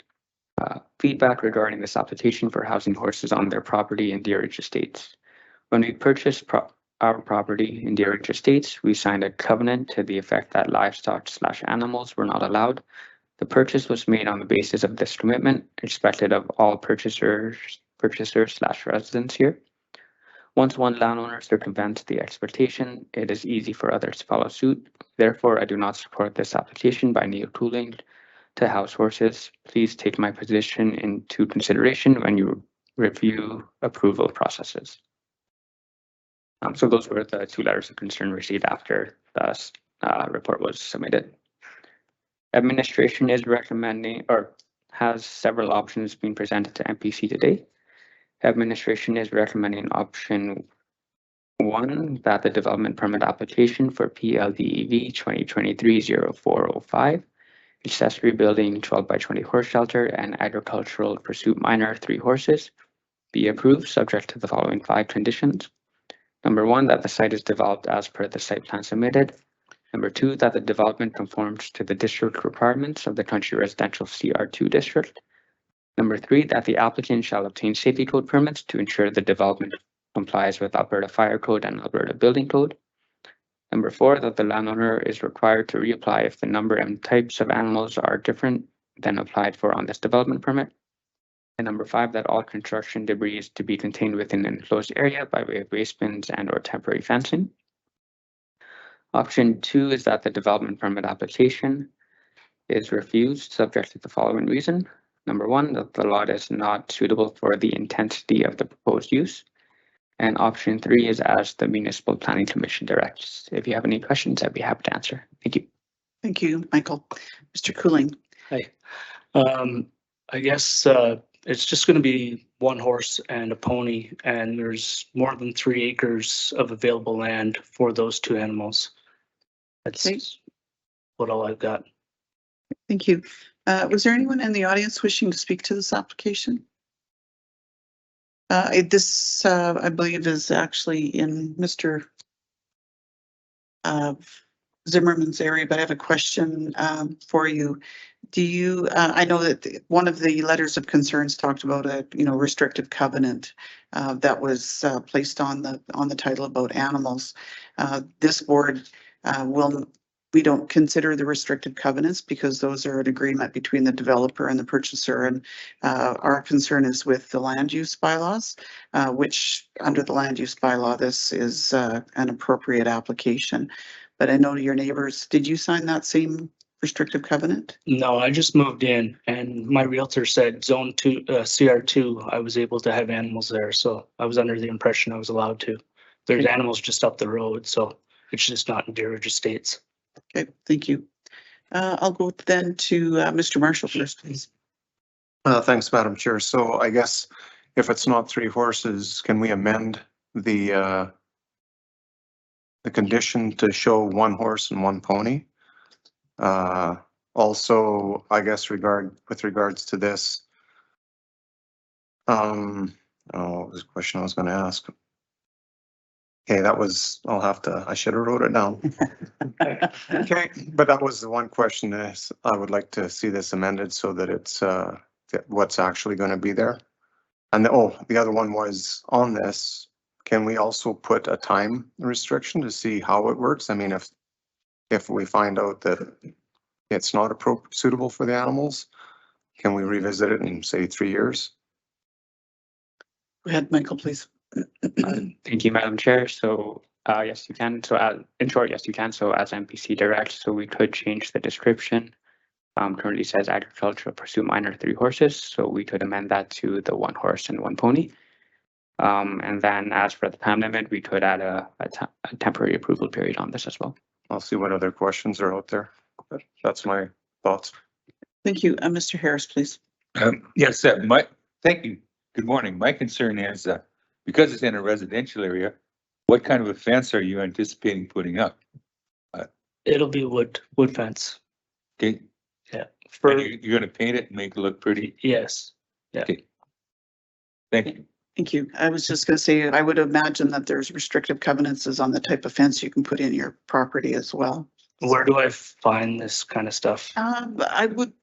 Feedback regarding this application for housing horses on their property in Deer Ridge Estates. When we purchased our property in Deer Ridge Estates, we signed a covenant to the effect that livestock / animals were not allowed. The purchase was made on the basis of this commitment, expected of all purchasers / residents here. Once one landowner circumvents the expectation, it is easy for others to follow suit. Therefore, I do not support this application by Neil Cooling to house horses. Please take my position into consideration when you review approval processes. So those were the 2 letters of concern received after the report was submitted. Administration is recommending, or has several options being presented to MPC today. Administration is recommending option 1, that the development permit application for PLDEV 2023-0405, accessory building 12 by 20 horse shelter and agricultural pursuit minor 3 horses be approved subject to the following 5 conditions. Number 1, that the site is developed as per the site plan submitted. Number 2, that the development conforms to the district requirements of the country residential CR2 district. Number 3, that the applicant shall obtain safety code permits to ensure the development complies with Alberta Fire Code and Alberta Building Code. Number 4, that the landowner is required to reapply if the number and types of animals are different than applied for on this development permit. And number 5, that all construction debris is to be contained within an enclosed area by way of waste bins and or temporary fencing. Option 2 is that the development permit application is refused subject to the following reason. Number 1, that the lot is not suitable for the intensity of the proposed use. And option 3 is as the Municipal Planning Commission directs. If you have any questions, I'd be happy to answer. Thank you. Thank you, Michael. Mr. Cooling. Hi. I guess it's just going to be 1 horse and a pony, and there's more than 3 acres of available land for those 2 animals. That's Okay. what all I've got. Thank you. Was there anyone in the audience wishing to speak to this application? This, I believe, is actually in Mr. Zimmerman's area, but I have a question for you. Do you, I know that one of the letters of concerns talked about a, restrictive covenant that was placed on the title about animals. This board we don't consider the restrictive covenants because those are an agreement between the developer and the purchaser. And our concern is with the land use bylaws, which under the land use bylaw, this is an appropriate application. But I know your neighbors, did you sign that same restrictive covenant? No, I just moved in and my realtor said zone 2, CR2, I was able to have animals there. So I was under the impression I was allowed to. There's animals just up the road, so it's just not in Deerage Estates. Okay, thank you. I'll go then to Mr. Marshall first, please. Thanks, Madam Chair. So I guess if it's not 3 horses, can we amend the condition to show 1 horse and 1 pony? Also, I guess with regards to this, what was the question I was going to ask? Okay, I should have wrote it down. Okay, but that was the one question is I would like to see this amended so that it's what's actually going to be there. And the other one was on this, can we also put a time restriction to see how it works? I mean, if we find out that it's not suitable for the animals, can we revisit it in say 3 years? Go ahead, Michael, please. Thank you, Madam Chair. So yes, you can. So in short, yes, you can. So as MPC directs, so we could change the description. Currently says agricultural pursuit minor 3 horses. So we could amend that to the 1 horse and 1 pony. And then as for the time limit, we could add a temporary approval period on this as well. I'll see what other questions are out there. But that's my thoughts. Thank you. Mr. Harris, please. Yes, thank you. Good morning. My concern is because it's in a residential area, what kind of a fence are you anticipating putting up? It'll be wood fence. Okay. Yeah. And you're going to paint it and make it look pretty? Yes. Yeah. Okay. Thank you. Thank you. I was just going to say, I would imagine that there's restrictive covenants on the type of fence you can put in your property as well. Where do I find this kind of stuff? I would,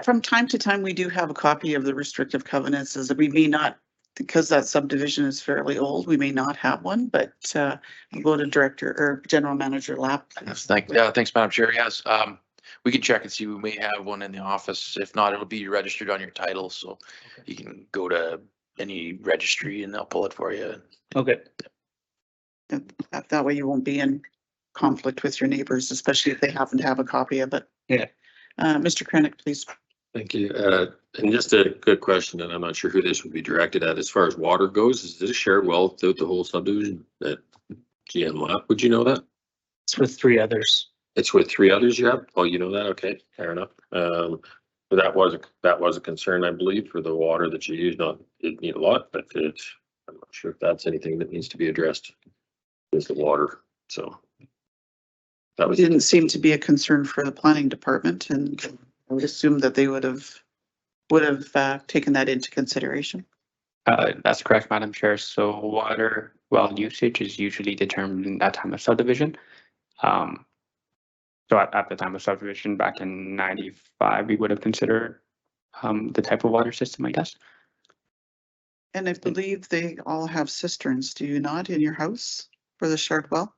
from time to time, we do have a copy of the restrictive covenants as we may not, because that subdivision is fairly old, we may not have one, but I'll go to Director or General Manager Lapp. Thanks, Madam Chair. Yes, we can check and see. We may have one in the office. If not, it'll be registered on your title. So you can go to any registry and they'll pull it for you. Okay. That way you won't be in conflict with your neighbors, especially if they happen to have a copy of it. Yeah. Mr. Krennic, please. Thank you. And just a good question, and I'm not sure who this would be directed at. As far as water goes, is this a shared well throughout the whole subdivision at GM Lab? Would you know that? It's with 3 others. It's with 3 others you have? Oh, you know that? Okay, fair enough. That was a concern, I believe, for the water that you use. Not, it need a lot, but I'm not sure if that's anything that needs to be addressed. Is the water, so. That It was, didn't seem to be a concern for the planning department, and I would assume that they would have taken that into consideration. That's correct, Madam Chair. So water well usage is usually determined at time of subdivision. So at the time of subdivision back in 95, we would have considered the type of water system, I guess. And I believe they all have cisterns, do you not, in your house for the Shard well?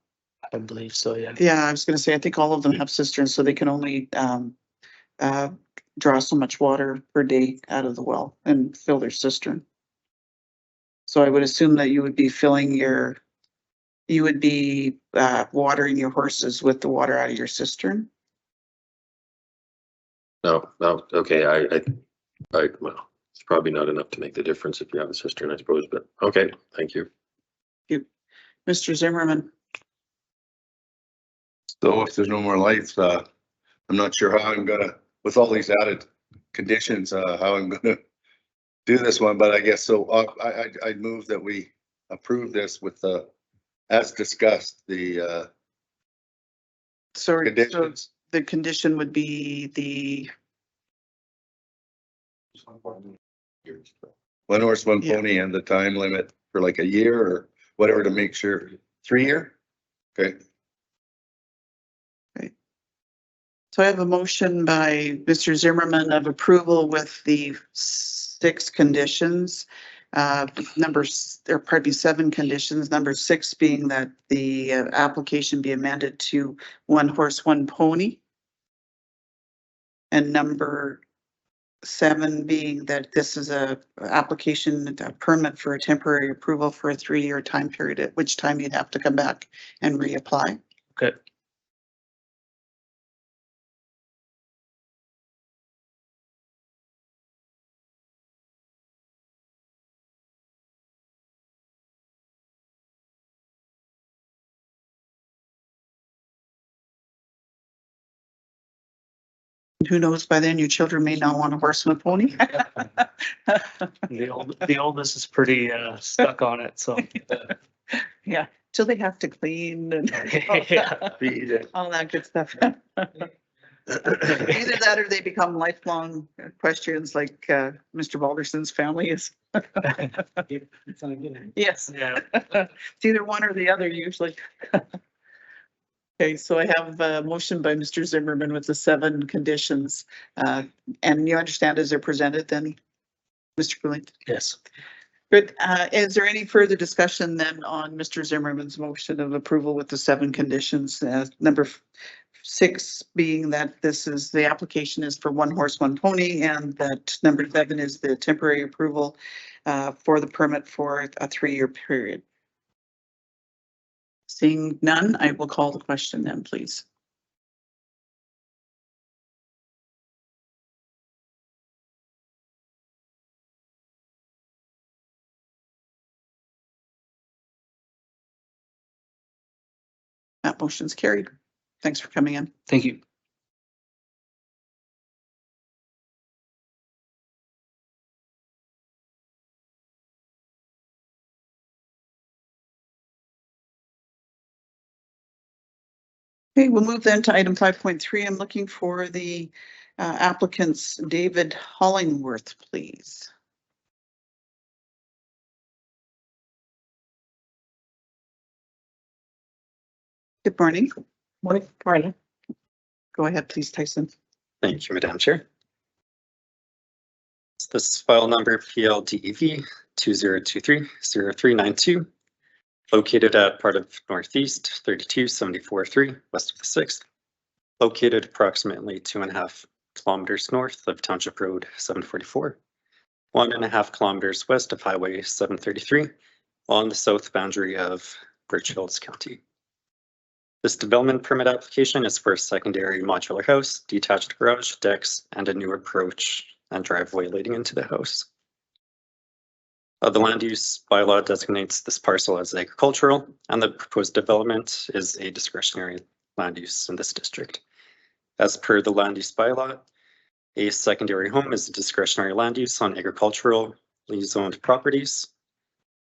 I believe so, yeah. Yeah, I was gonna say, I think all of them have cisterns, so they can only draw so much water per day out of the well and fill their cistern. So I would assume that you would be watering your horses with the water out of your cistern. no, okay, well, it's probably not enough to make the difference if you have a cistern, I suppose, but okay, thank you. Mr. Zimmerman, So if there's no more lights, I'm not sure how I'm gonna, with all these added conditions, how I'm gonna do this one, but I guess so. I'd move that we approve this with as discussed, the sorry, so conditions. the condition would be the, One horse, one Yeah. pony, and the time limit for like a year or whatever to make sure. 3 year? Okay. so I have a motion by Mr. Zimmerman of approval with the 6 conditions. Pardon me, 7 conditions, number 6 being that the application be amended to 1 horse, 1 pony. And number 7 being that this is a permit for a temporary approval for a 3-year time period, at which time you'd have to come back and reapply. Okay. Who knows, by then your children may not want a horse and a pony. The oldest is pretty stuck on it, so. Yeah, till they have to clean and Yeah. all that good stuff. Either that or they become lifelong questions like Mr. Balderson's family is. Yes, Yeah. it's either one or the other usually. Okay, so I have a motion by Mr. Zimmerman with the 7 conditions. And you understand as they're presented then, Mr. Cooley? Yes. Good. Is there any further discussion then on Mr. Zimmerman's motion of approval with the 7 conditions? Number 6 being that the application is for 1 horse, 1 pony, and that number 7 is the temporary approval for the permit for a 3-year period. Seeing none, I will call the question then, please. That motion's carried. Thanks for coming in. Thank you. Okay, we'll move then to item 5.3. I'm looking for the applicants, David Hollingworth, please. Good morning. Morning. Go ahead, please, Tyson. Thank you, Madam Chair. So this is file number PLDEV 2023-0392, located at part of Northeast 3274-3, west of the 6th, located approximately 2.5 kilometers north of Township Road 744, 1.5 kilometers west of Highway 733, on the south boundary of Birch Hills County. This development permit application is for a secondary modular house, detached garage, decks, and a new approach and driveway leading into the house. The land use bylaw designates this parcel as agricultural, and the proposed development is a discretionary land use in this district. As per the land use bylaw, A secondary home is a discretionary land use on agriculturally zoned properties.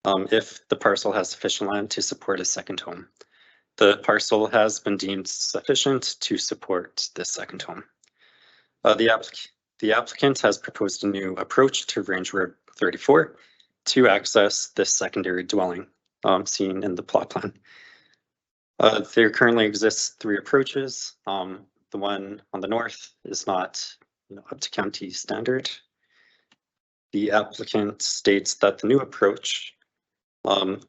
If the parcel has sufficient land to support a second home. The parcel has been deemed sufficient to support this second home. The applicant has proposed a new approach to Range Road 34 to access this secondary dwelling seen in the plot plan. There currently exists 3 approaches. The one on the north is not up to county standard. The applicant states that the new approach allows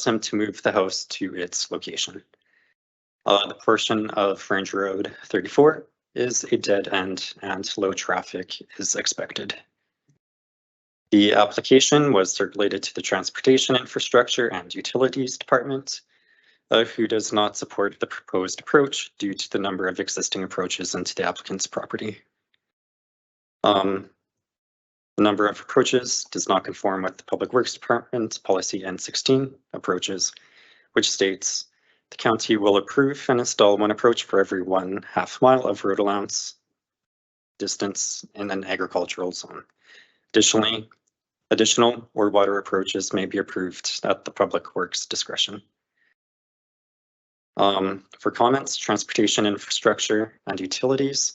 him to move the house to its location. The portion of Range Road 34 is a dead end and low traffic is expected. The application was circulated to the Transportation Infrastructure and Utilities Department, who does not support the proposed approach due to the number of existing approaches into the applicant's property. The number of approaches does not conform with the Public Works Department Policy N16 approaches, which states the county will approve and install 1 approach for every 1/2 mile of road allowance distance in an agricultural zone. Additionally, additional or water approaches may be approved at the Public Works discretion. For comments, Transportation Infrastructure and Utilities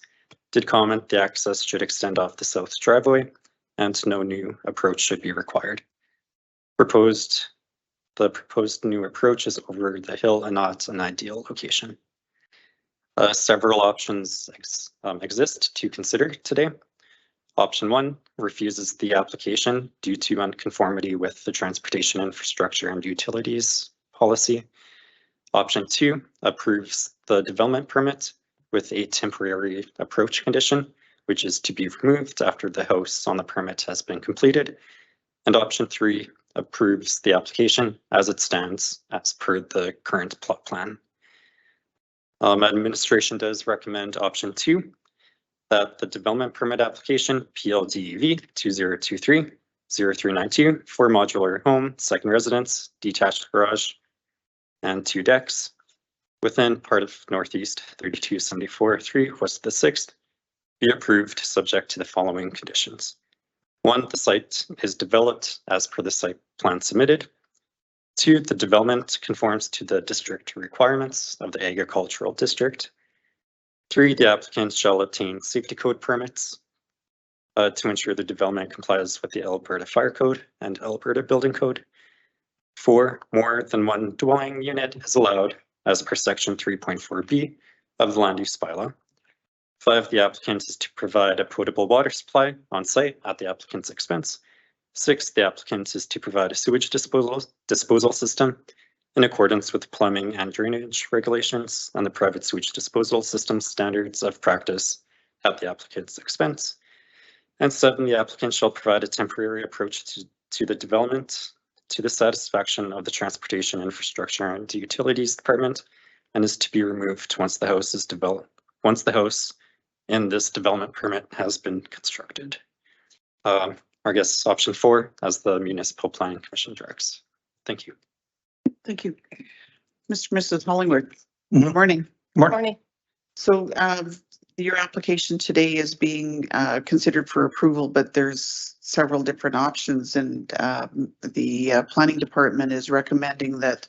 did comment the access should extend off the south driveway and no new approach should be required. The proposed new approach is over the hill and not an ideal location. Several options exist to consider today. Option 1 refuses the application due to unconformity with the Transportation Infrastructure and Utilities policy. Option 2 approves the development permit with a temporary approach condition, which is to be removed after the house on the permit has been completed. And option 3 approves the application as it stands as per the current plot plan. Administration does recommend option 2, that the development permit application PLDEV 2023-0392 for modular home, second residence, detached garage, and 2 decks within part of Northeast 3274-3 West the 6th be approved subject to the following conditions. 1, the site is developed as per the site plan submitted. 2, the development conforms to the district requirements of the agricultural district. 3, the applicant shall obtain safety code permits to ensure the development complies with the Alberta Fire Code and Alberta Building Code. 4, more than 1 dwelling unit is allowed as per section 3.4b of the land use bylaw. 5, the applicant is to provide a potable water supply on site at the applicant's expense. 6, the applicant is to provide a sewage disposal system in accordance with plumbing and drainage regulations and the private sewage disposal system standards of practice at the applicant's expense. And 7, the applicant shall provide a temporary approach to the development to the satisfaction of the Transportation Infrastructure and Utilities Department and is to be removed once the house is developed, once the house in this development permit has been constructed. I guess option 4 as the Municipal Planning Commission directs. Thank you. Thank you. Mr. and Mrs. Hollingworth, Mhm. good morning. Morning. So your application today is being considered for approval, but there's several different options and the planning department is recommending that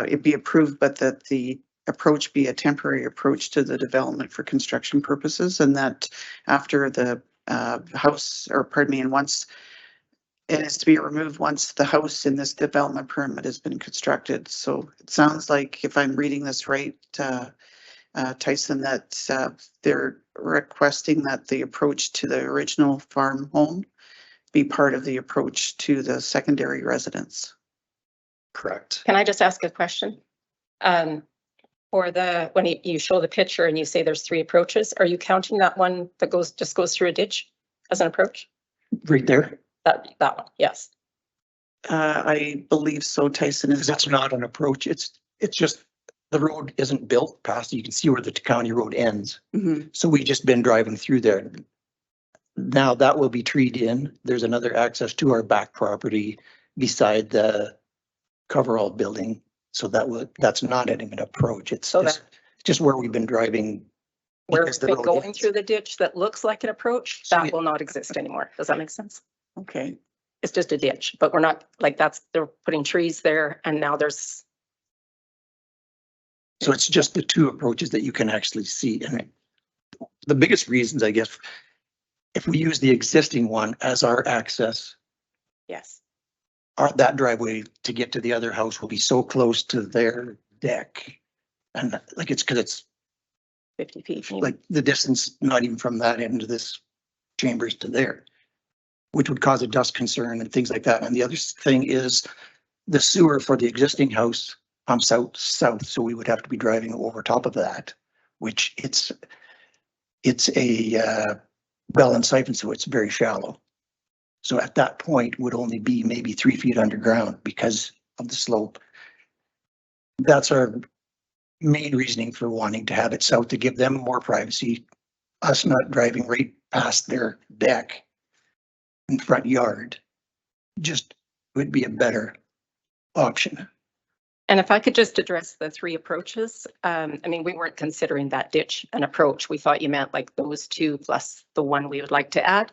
it be approved, but that the approach be a temporary approach to the development for construction purposes, and that after the house, or pardon me, and once it is to be removed once the house in this development permit has been constructed. So it sounds like, if I'm reading this right, Tyson, that they're requesting that the approach to the original farm home be part of the approach to the secondary residence. Correct. Can I just ask a question? For the, when you show the picture and you say there's 3 approaches, are you counting that one that just goes through a ditch as an approach? Right there. That one, yes. I believe so, Tyson. Because that's not an approach. It's just, the road isn't built past, you can see where the county road ends. Mhm. So we just been driving through there. Now that will be treed in. There's another access to our back property beside the coverall building. So that's not an approach. It's So just where we've been driving where Because we've the been road going ends. through the ditch that looks like an approach, So that it- will not exist anymore. Does that make sense? Okay, It's just a ditch, but we're not, like, they're putting trees there and now there's, So it's just the two approaches that you can actually see. And the biggest reasons, I guess, if we use the existing one as our access, yes. that driveway to get to the other house will be so close to their deck. And like, it's because it's 50 feet. maybe. like the distance, not even from that end of this chambers to there, which would cause a dust concern and things like that. And the other thing is the sewer for the existing house pumps out south, so we would have to be driving over top of that, which it's a bell and siphon, so it's very shallow. So at that point would only be maybe 3 feet underground because of the slope. That's our main reasoning for wanting to have it south, to give them more privacy, us not driving right past their deck and front yard. Just would be a better option. And if I could just address the three approaches, I mean, we weren't considering that ditch an approach. We thought you meant like those two plus the one we would like to add.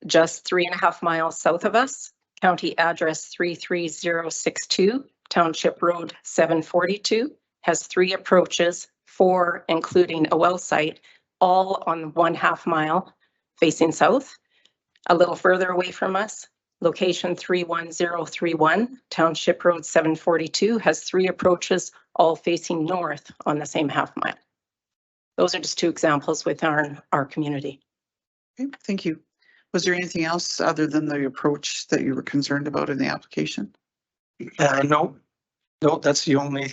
Just 3.5 miles south of us, county address 33062, Township Road 742, has 3 approaches, 4 including a well site, all on 1/2 mile facing south. A little further away from us, location 31031, Township Road 742, has 3 approaches, all facing north on the same 1/2 mile. Those are just 2 examples within our community. okay, thank you. Was there anything else other than the approach that you were concerned about in the application? No, that's the only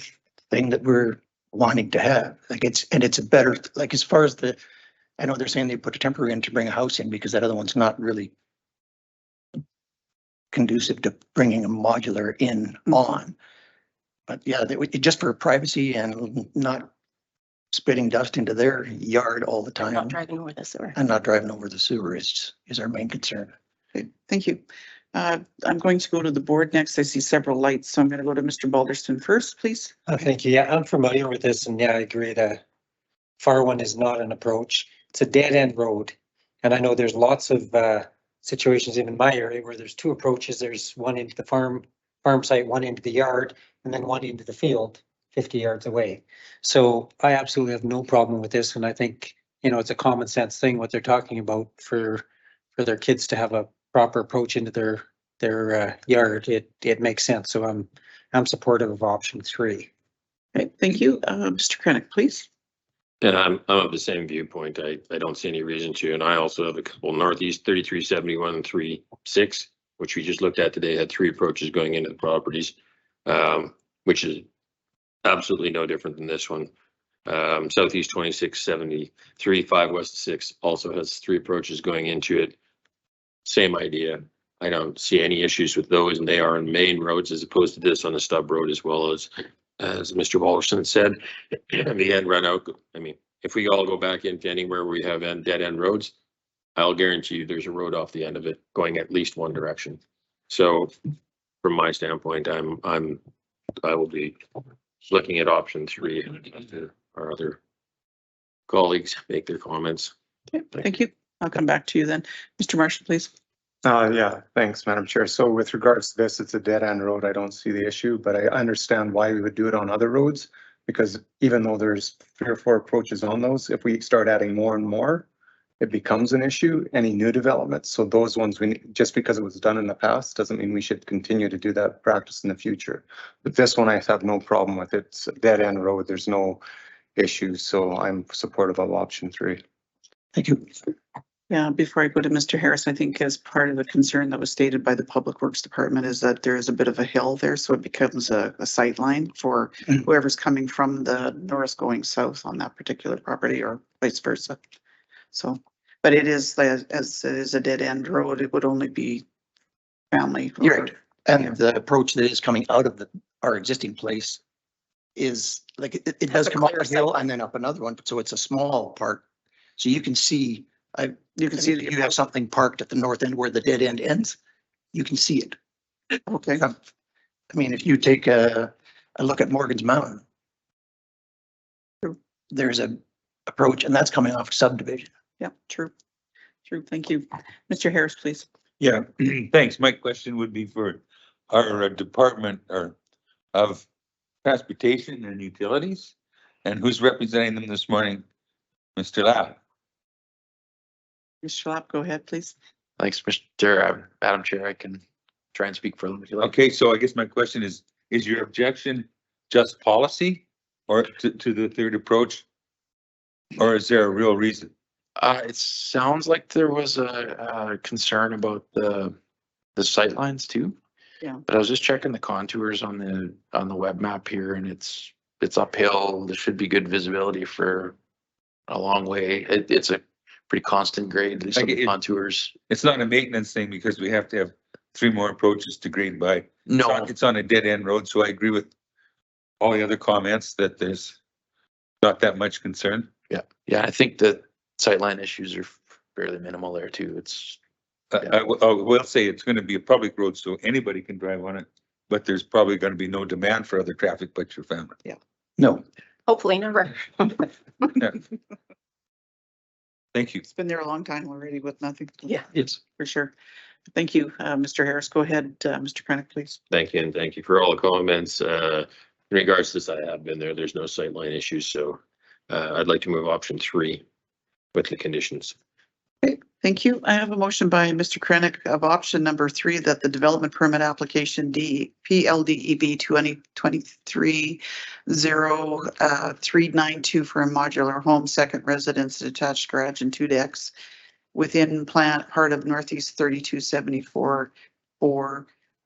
thing that we're wanting to have. Like it's a better, like as far as I know they're saying they put a temporary in to bring a house in because that other one's not really conducive to bringing a modular in on. But yeah, just for privacy and not spitting dust into their yard all the time. Not driving over the sewer. And not driving over the sewer is our main concern. Okay, thank you. I'm going to go to the board next. I see several lights, so I'm going to go to Mr. Balderston first, please. Thank you. Yeah, I'm familiar with this and yeah, I agree. The far one is not an approach. It's a dead end road. And I know there's lots of situations in my area where there's 2 approaches. There's one into the farm site, one into the yard, and then one into the field 50 yards away. So I absolutely have no problem with this. And I think, it's a common sense thing, what they're talking about for their kids to have a proper approach into their yard. It makes sense. So I'm supportive of option 3. Okay, thank you. Mr. Krennic, please. And I'm of the same viewpoint. I don't see any reason to. And I also have a couple northeast 3371 and 36, which we just looked at today, had 3 approaches going into the properties, which is absolutely no different than this one. Southeast 2673, 5 west 6 also has 3 approaches going into it. Same idea. I don't see any issues with those, and they are on main roads as opposed to this on the stub road, as well as Mr. Wallerson said, the end run out. I mean, if we all go back into anywhere where we have dead end roads, I'll guarantee you there's a road off the end of it going at least one direction. So from my standpoint, I will be looking at option 3 and our other colleagues make their comments. Okay, thank you. I'll come back to you then. Mr. Marshall, please. Yeah, thanks, Madam Chair. So with regards to this, it's a dead end road. I don't see the issue, but I understand why we would do it on other roads. Because even though there's 3 or 4 approaches on those, if we start adding more and more, it becomes an issue, any new developments. So those ones, just because it was done in the past, doesn't mean we should continue to do that practice in the future. But this one, I have no problem with it. It's a dead end road. There's no issues. So I'm supportive of option 3. Thank you. Yeah, before I go to Mr. Harris, I think as part of the concern that was stated by the Public Works Department is that there is a bit of a hill there, so it becomes a sight line for whoever's coming from the north going south on that particular property or vice versa. So, but it is, as it is a dead end road, it would only be family. You're right. And the approach that is coming out of our existing place is like, it does come up a hill and then up another one. So it's a small part. So you can see, you have something parked at the north end where the dead end ends. You can see it. Okay. I mean, if you take a look at Morgan's Mountain, there's a approach, and that's coming off subdivision. Yeah, true. True. Thank you. Mr. Harris, please. Yeah, thanks. My question would be for our department of transportation and utilities. And who's representing them this morning? Mr. Lapp. Mr. Schlapp, go ahead, please. Thanks, Mr. Madam Chair. I can try and speak for them if you like. Okay, so I guess my question is your objection just policy or to the third approach? Or is there a real reason? It sounds like there was a concern about the sightlines too. Yeah. But I was just checking the contours on the web map here, and it's uphill. There should be good visibility for a long way. It's a pretty constant grade, at least on the contours. It's not a maintenance thing because we have to have 3 more approaches to grade by. No, It's on a dead end road, so I agree with all the other comments that there's not that much concern. yeah, I think the sightline issues are fairly minimal there too. It's I will say it's going to be a public road, so anybody can drive on it, but there's probably going to be no demand for other traffic but your family. No, Hopefully never. Thank you. It's been there a long time already with nothing. Yeah. it's For sure. Thank you, Mr. Harris. Go ahead, Mr. Krennic, please. Thank you, and thank you for all the comments. In regards to this, I have been there. There's no sightline issues, so I'd like to move option 3 with the conditions. Okay, thank you. I have a motion by Mr. Krennic of option number 3 that the development permit application PLDEB 2023-0392 for a modular home, second residence, detached garage and 2 decks within plant part of Northeast 3274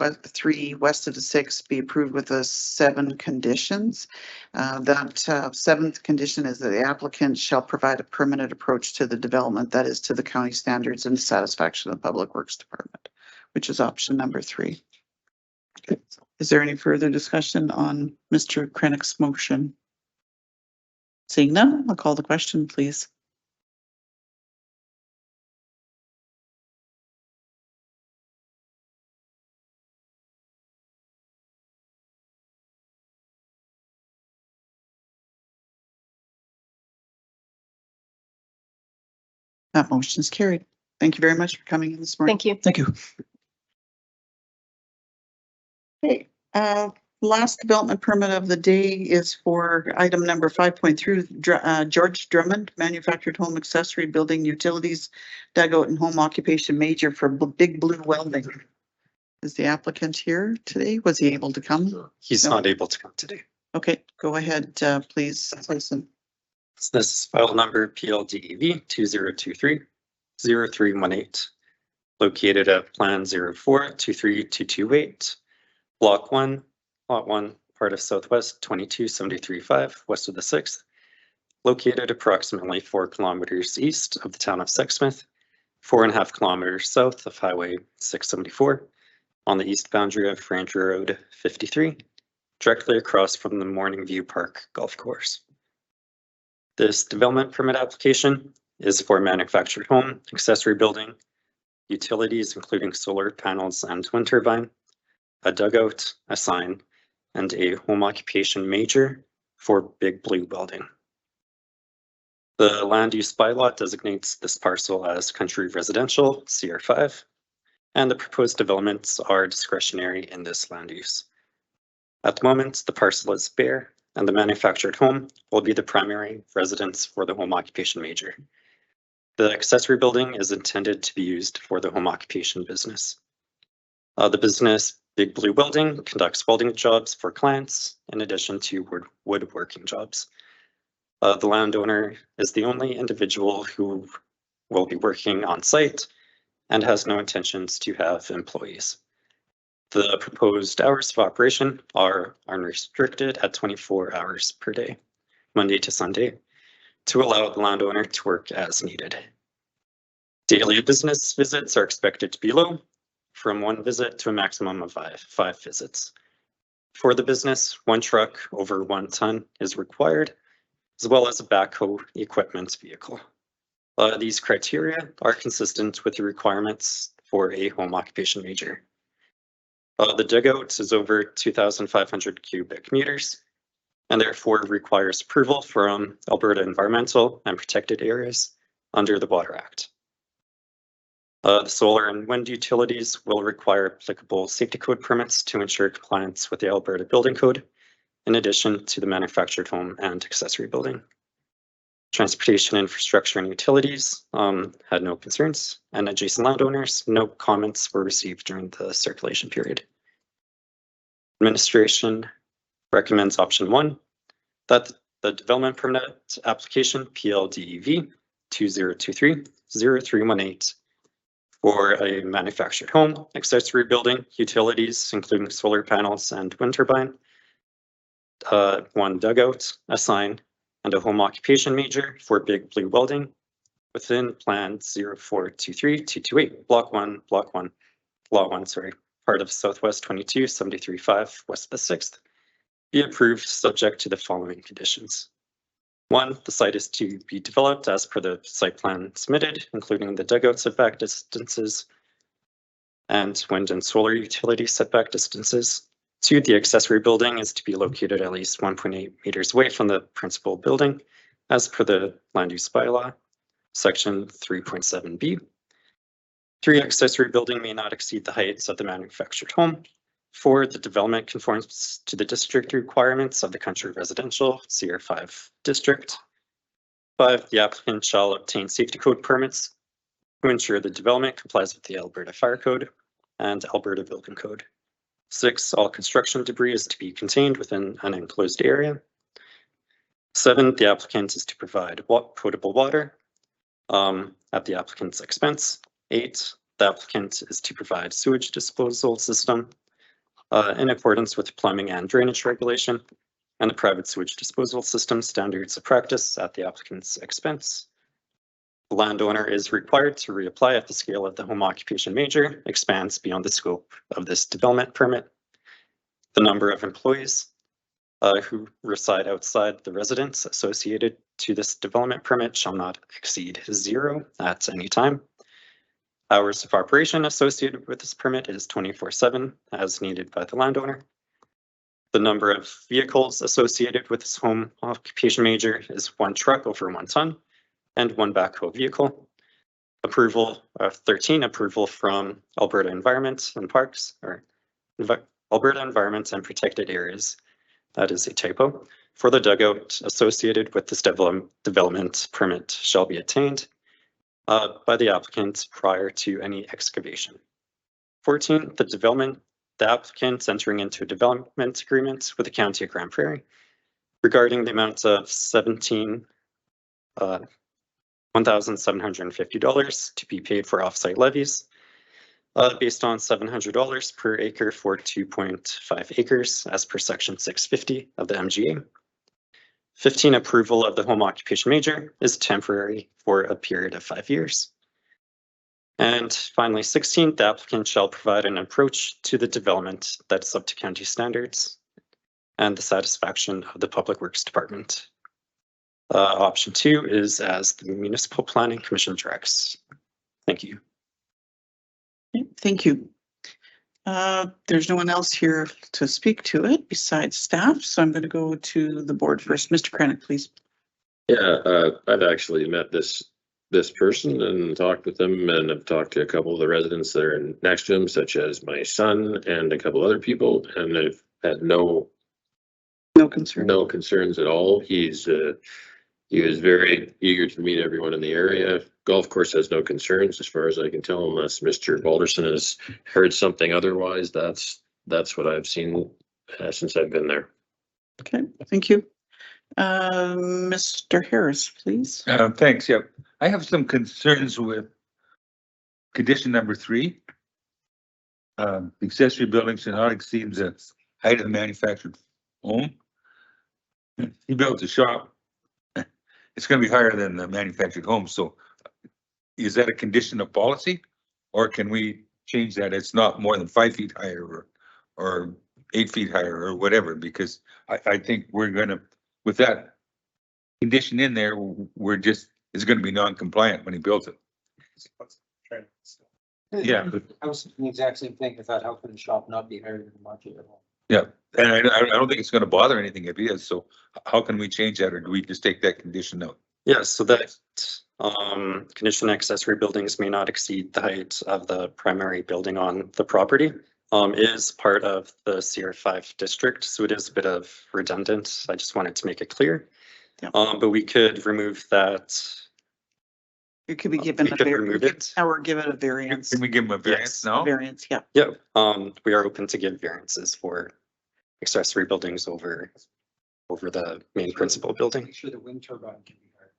3 west of the 6 be approved with the 7 conditions. That 7th condition is that the applicant shall provide a permanent approach to the development that is to the county standards and satisfaction of the Public Works Department, which is option number 3. Okay. Is there any further discussion on Mr. Krennic's motion? Seeing none, I'll call the question, please. That motion is carried. Thank you very much for coming in this morning. Thank you. thank you. Okay, last development permit of the day is for item number 5.3, George Drummond, manufactured home accessory building utilities, dugout and home occupation major for Big Blue Welding. Is the applicant here today? Was he able to come? He's No. not able to come today. Okay, go ahead, please, listen. So this is file number PLDEV 2023-0318, located at Plan 04-23228, Block 1, Lot 1, part of Southwest 22735, west of the 6th, located approximately 4 kilometers east of the town of Sexsmith, 4.5 kilometers south of Highway 674, on the east boundary of Ranger Road 53, directly across from the Morning View Park Golf Course. This development permit application is for manufactured home, accessory building, utilities including solar panels and wind turbine, a dugout, a sign, and a home occupation major for Big Blue Welding. The land use bylaw designates this parcel as country residential, CR5, and the proposed developments are discretionary in this land use. At the moment, the parcel is bare, and the manufactured home will be the primary residence for the home occupation major. The accessory building is intended to be used for the home occupation business. The business Big Blue Welding conducts welding jobs for clients in addition to woodworking jobs. The landowner is the only individual who will be working on site and has no intentions to have employees. The proposed hours of operation are unrestricted at 24 hours per day, Monday to Sunday, to allow the landowner to work as needed. Daily business visits are expected to be low, from 1 visit to a maximum of 5 visits. For the business, 1 truck over 1 ton is required, as well as a backhoe equipment vehicle. These criteria are consistent with the requirements for a home occupation major. The dugout is over 2,500 cubic meters, and therefore requires approval from Alberta Environmental and Protected Areas under the Water Act. The solar and wind utilities will require applicable safety code permits to ensure compliance with the Alberta Building Code, in addition to the manufactured home and accessory building. Transportation, infrastructure, and utilities had no concerns, and adjacent landowners, no comments were received during the circulation period. Administration recommends option 1, that the development permit application PLDEV 2023-0318 for a manufactured home, accessory building, utilities, including solar panels and wind turbine, 1 dugout, a sign, and a home occupation major for Big Blue Welding within Plan 0423-228, Block 1, Lot 1, part of Southwest 22-73-5, West of the 6th, be approved subject to the following conditions. 1, the site is to be developed as per the site plan submitted, including the dugout setback distances and wind and solar utility setback distances. 2, the accessory building is to be located at least 1.8 meters away from the principal building, as per the land use bylaw, section 3.7b. 3, accessory building may not exceed the heights of the manufactured home. 4, the development conforms to the district requirements of the country residential CR5 district. 5, the applicant shall obtain safety code permits to ensure the development complies with the Alberta Fire Code and Alberta Building Code. 6, all construction debris is to be contained within an enclosed area. 7, the applicant is to provide potable water at the applicant's expense. 8, the applicant is to provide sewage disposal system in accordance with plumbing and drainage regulation and the private sewage disposal system standards of practice at the applicant's expense. The landowner is required to reapply if the scale of the home occupation major expands beyond the scope of this development permit. The number of employees who reside outside the residence associated to this development permit shall not exceed 0 at any time. Hours of operation associated with this permit is 24/7 as needed by the landowner. The number of vehicles associated with this home occupation major is 1 truck over 1 ton and 1 backhoe vehicle. Approval of 13, approval from Alberta Environment and Parks, or Alberta Environment and Protected Areas. That is a typo. For the dugout associated with this development permit shall be attained by the applicant prior to any excavation. 14, the applicant entering into a development agreement with the County of Grand Prairie regarding the amount of $1,750 to be paid for offsite levies based on $700 per acre for 2.5 acres as per section 650 of the MGA. 15, approval of the home occupation major is temporary for a period of 5 years. And finally, 16, the applicant shall provide an approach to the development that is up to county standards and the satisfaction of the Public Works Department. Option 2 is as the Municipal Planning Commission directs. Thank you. Thank you. There's no one else here to speak to it besides staff, so I'm going to go to the board first. Mr. Krennic, please. Yeah, I've actually met this person and talked with them, and I've talked to a couple of the residents that are next to him, such as my son and a couple other people, and they've had no concerns at all. He was very eager to meet everyone in the area. Golf course has no concerns as far as I can tell, unless Mr. Balderson has heard something otherwise. That's what I've seen since I've been there. Okay, thank you. Mr. Harris, please. Thanks. Yep. I have some concerns with condition number 3. Accessory buildings should not exceed the height of the manufactured home. He built a shop. It's going to be higher than the manufactured home. So is that a condition of policy, or can we change that? It's not more than 5 feet higher or 8 feet higher or whatever, because I think we're going to, with that condition in there, it's going to be non-compliant when he builds it. Yeah. I was thinking the exact same thing. If that helped in the shop not be higher than the modular home. Yeah, and I don't think it's gonna bother anything if he is, so how can we change that, or do we just take that condition out? Yeah, so that condition accessory buildings may not exceed the height of the primary building on the property. Is part of the CR5 district, so it is a bit of redundant. I just wanted to make it clear. Yep. But we could remove that. It could be given We a could remove it. or give it a variance. Can we give him a variance Yes, A now? variance, yeah. Yeah, we are open to give variances for accessory buildings over the main principal building. Make sure the wind turbine can be heard.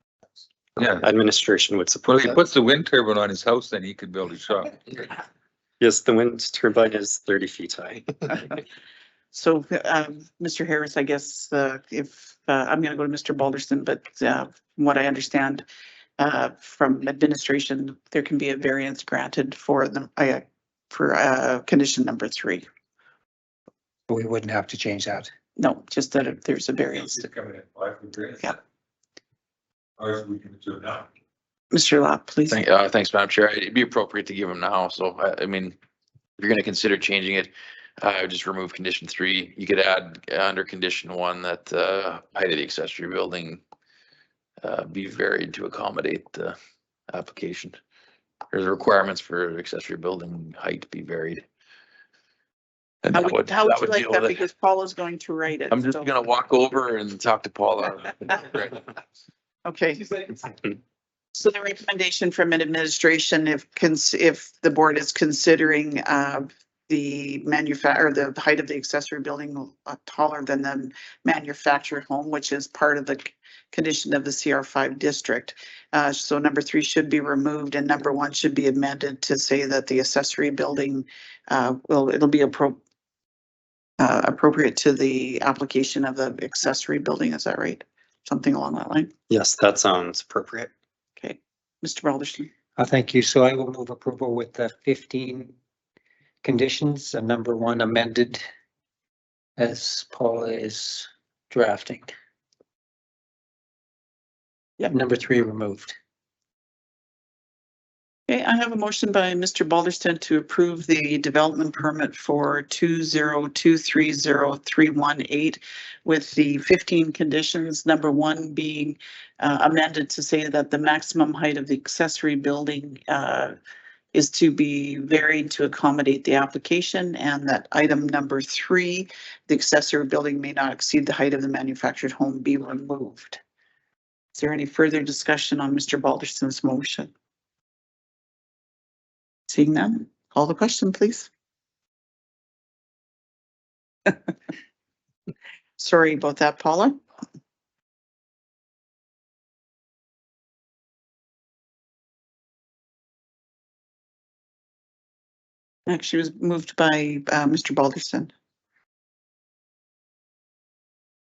Yeah, Administration would well, support he that. puts the wind turbine on his house, then he could build a shop. Yes, the wind turbine is 30 feet high. So, Mr. Harris, I guess, if, I'm gonna go to Mr. Balderston, but, from what I understand, from administration, there can be a variance granted for them, for, condition number 3. We wouldn't have to change that. No, just that if there's a variance. Yeah. Or we can do it now. Mr. Lott, please. Thanks, Madam Chair. It'd be appropriate to give them now. So I mean, if you're going to consider changing it, just remove condition 3. You could add under condition 1 that height of the accessory building be varied to accommodate the application. There's requirements for accessory building height to be varied. And How that would you like deal that? with it. Because Paul is going to write it. I'm just so- gonna walk over and talk to Paula. Okay. So the recommendation from an administration, if the board is considering the the height of the accessory building taller than the manufactured home, which is part of the condition of the CR5 district. So number 3 should be removed and number 1 should be amended to say that the accessory building it'll be appropriate to the application of the accessory building. Is that right? Something along that line? Yes, that sounds appropriate. Okay, Mr. Balderston. Thank you. So I will move approval with the 15 conditions and number 1 amended as Paula is drafting. Yep, number 3 removed. Okay, I have a motion by Mr. Balderston to approve the development permit for 20230-318 with the 15 conditions, number 1 being amended to say that the maximum height of the accessory building is to be varied to accommodate the application, and that item number 3, the accessory building may not exceed the height of the manufactured home, be removed. Is there any further discussion on Mr. Balderston's motion? Seeing none, call the question, please. Sorry about that, Paula. Actually, was moved by Mr. Balderston.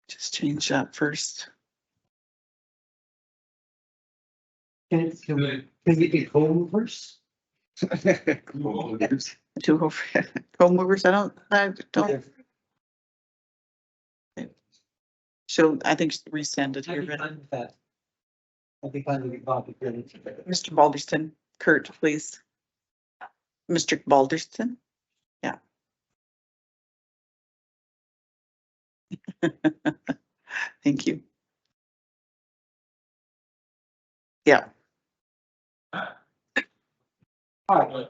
Just change that first. Can we be co-movers? Two co-movers, I don't. So I think resend it here, but I'd be fine with it. Mr. Balderston, Kurt, please. Mr. Balderston, yeah. Thank you. Yeah. All right.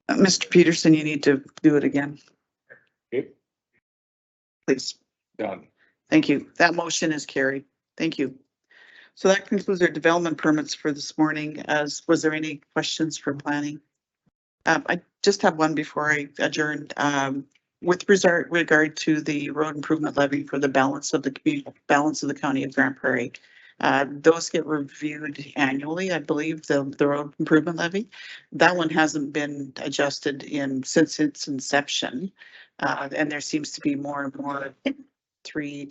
Mr. Peterson, you need to do it again. Please. Done. Thank you. That motion is carried. Thank you. So that concludes our development permits for this morning. Was there any questions for planning? I just have one before I adjourn. With regard to the road improvement levy for the balance of the county of Grand Prairie. Those get reviewed annually, I believe, the road improvement levy. That one hasn't been adjusted since its inception. And there seems to be more and more 3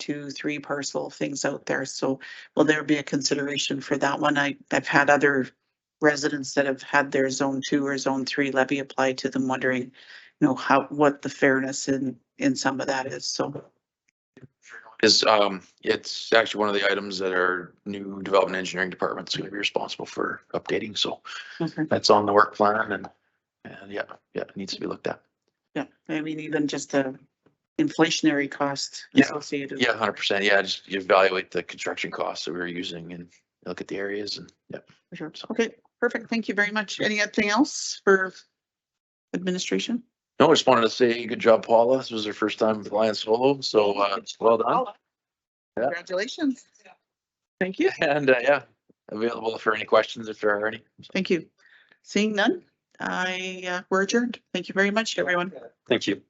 parcel things out there. So will there be a consideration for that one? I've had other residents that have had their zone 2 or zone 3 levy applied to them, wondering, what the fairness in some of that is. So is, it's actually one of the items that our new development engineering department is gonna be responsible for updating, so Okay. that's on the work plan and yeah, it needs to be looked at. Yeah, I mean, even just the inflationary cost Yeah. associated. Yeah, 100%. Yeah, just you evaluate the construction costs that we were using and look at the areas and yeah. Sure. Okay, perfect. Thank you very much. Anything else for administration? No, I just wanted to say good job, Paula. This was her first time flying solo, so well done. Yeah. Congratulations. Thank you. And yeah, available for any questions if there are any. Thank you. Seeing none, we're adjourned. Thank you very much, everyone. Thank you.